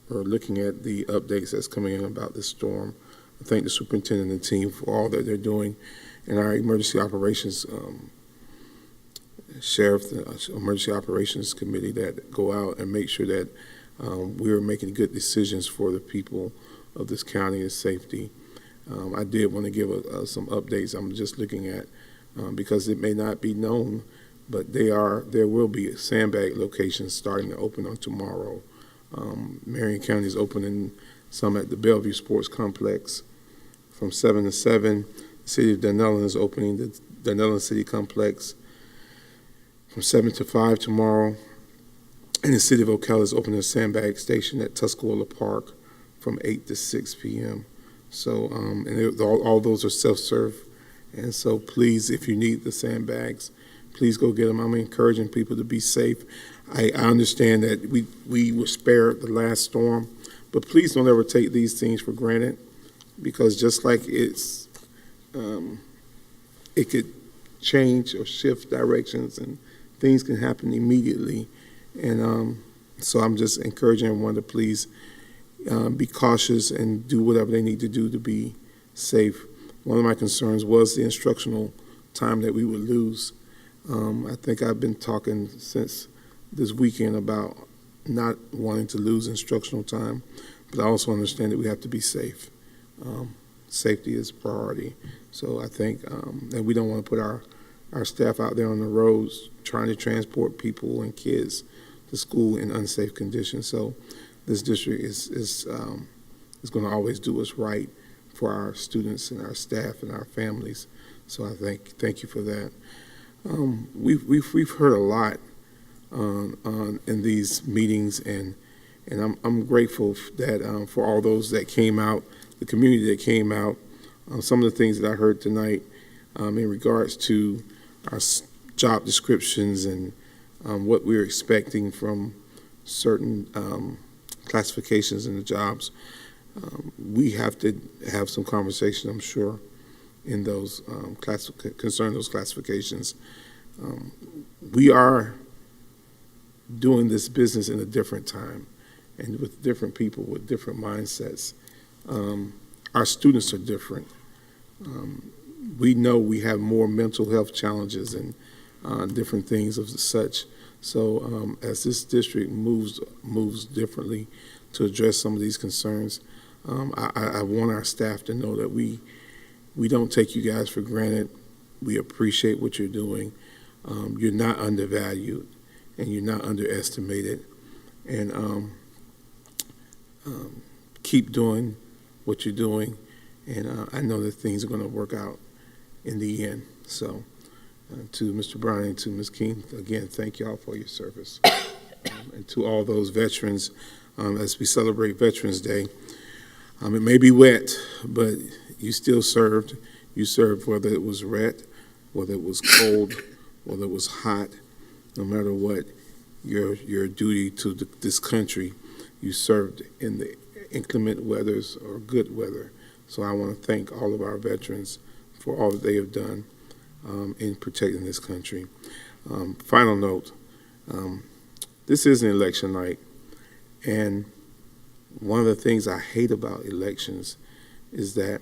Speaker 2: or looking at the updates that's coming in about this storm. I thank the superintendent and the team for all that they're doing, and our emergency operations sheriff, the emergency operations committee that go out and make sure that we're making good decisions for the people of this county and safety. I did want to give some updates I'm just looking at because it may not be known, but there will be sandbag locations starting to open on tomorrow. Marion County is opening some at the Bellevue Sports Complex from 7 to 7. The city of Dunellen is opening the Dunellen City Complex from 7 to 5 tomorrow. And the city of Ocala is opening a sandbag station at Tuscola Park from 8 to 6 p.m. So, and all those are self-serve. And so please, if you need the sandbags, please go get them. I'm encouraging people to be safe. I understand that we were spared the last storm, but please don't ever take these things for granted, because just like it could change or shift directions and things can happen immediately. And so I'm just encouraging everyone to please be cautious and do whatever they need to do to be safe. One of my concerns was the instructional time that we would lose. I think I've been talking since this weekend about not wanting to lose instructional time, but I also understand that we have to be safe. Safety is priority. So I think that we don't want to put our staff out there on the roads trying to transport people and kids to school in unsafe conditions. So this district is going to always do what's right for our students and our staff and our families. So I thank you for that. We've heard a lot in these meetings, and I'm grateful that for all those that came out, the community that came out. Some of the things that I heard tonight in regards to our job descriptions and what we're expecting from certain classifications in the jobs. We have to have some conversation, I'm sure, in those concerning those classifications. We are doing this business in a different time and with different people with different mindsets. Our students are different. We know we have more mental health challenges and different things of such. So as this district moves differently to address some of these concerns, I want our staff to know that we don't take you guys for granted. We appreciate what you're doing. You're not undervalued and you're not underestimated. And keep doing what you're doing. And I know that things are going to work out in the end. So to Mr. Brown and to Ms. King, again, thank y'all for your service. And to all those veterans, as we celebrate Veterans Day, it may be wet, but you still served. You served whether it was wet, whether it was cold, whether it was hot, no matter what, your duty to this country, you served in the inclement weathers or good weather. So I want to thank all of our veterans for all that they have done in protecting this country. Final note, this is an election night, and one of the things I hate about elections is that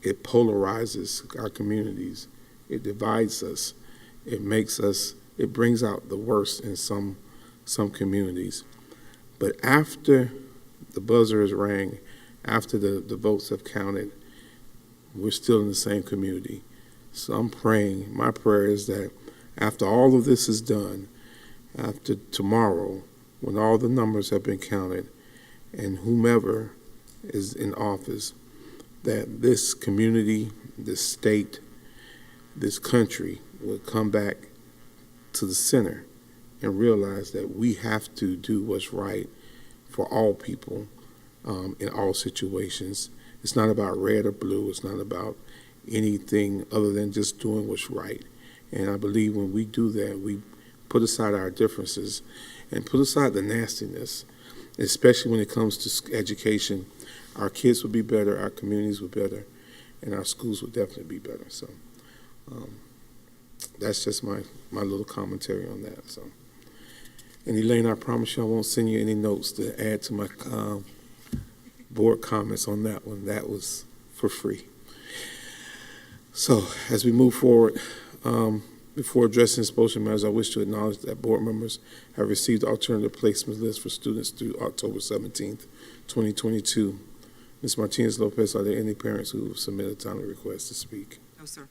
Speaker 2: it polarizes our communities. It divides us. It brings out the worst in some communities. But after the buzzer is rang, after the votes have counted, we're still in the same community. So I'm praying, my prayer is that after all of this is done, after tomorrow, when all the numbers have been counted, and whomever is in office, that this community, this state, this country will come back to the center and realize that we have to do what's right for all people in all situations. It's not about red or blue. It's not about anything other than just doing what's right. And I believe when we do that, we put aside our differences and put aside the nastiness, especially when it comes to education. Our kids will be better, our communities will be better, and our schools will definitely be better. So that's just my little commentary on that. So, and Elaine, I promise you I won't send you any notes to add to my board comments on that one. That was for free. So as we move forward, before addressing expulsion matters, I wish to acknowledge that board members have received the alternative placement list for students through October 17th, 2022. Ms. Martinez-Lopez, are there any parents who have submitted a timely request to speak?
Speaker 3: No, sir.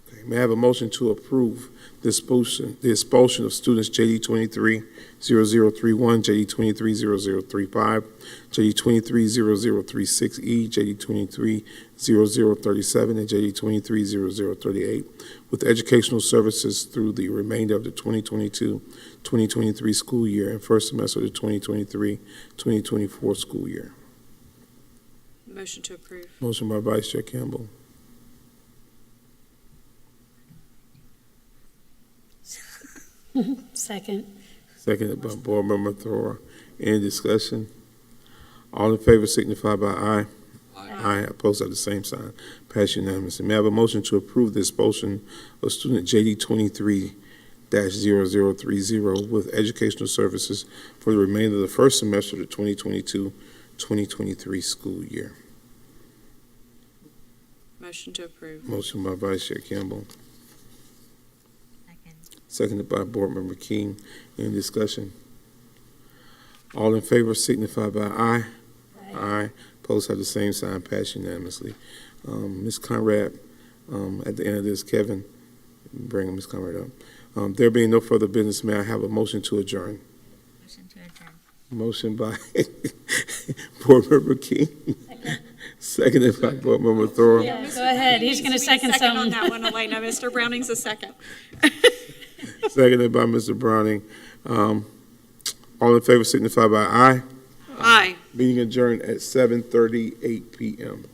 Speaker 2: Okay. May I have a motion to approve the expulsion of students JD 23-0031, JD 23-0035, JD 23-0036E, JD 23-0037, and JD 23-0038 with educational services through the remainder of the 2022-2023 school year and first semester of the 2023-2024 school year.
Speaker 9: Motion to approve.
Speaker 2: Motion by Vice Chair Campbell.
Speaker 11: Second.
Speaker 2: Seconded by Board Member Thor. Any discussion? All in favor signify by aye. Aye. Opposed have the same sign. Pass unanimously. May I have a motion to approve the expulsion of student JD 23-0030 with educational services for the remainder of the first semester of the 2022-2023 school year?
Speaker 9: Motion to approve.
Speaker 2: Motion by Vice Chair Campbell. Seconded by Board Member King. Any discussion? All in favor signify by aye. Aye. Opposed have the same sign. Passed unanimously. Ms. Conrad, at the end of this, Kevin, bring Ms. Conrad up. There being no further business, may I have a motion to adjourn?
Speaker 10: Motion to adjourn.
Speaker 2: Motion by Board Member King. Seconded by Board Member Thor.
Speaker 11: Yeah, go ahead. He's going to second
Speaker 9: on
Speaker 11: something.
Speaker 9: that one, Elena. Mr. Browning's a second.
Speaker 2: Seconded by Mr. Browning. All in favor signify by aye.
Speaker 9: Aye.
Speaker 2: Meeting adjourned at 7:38 p.m.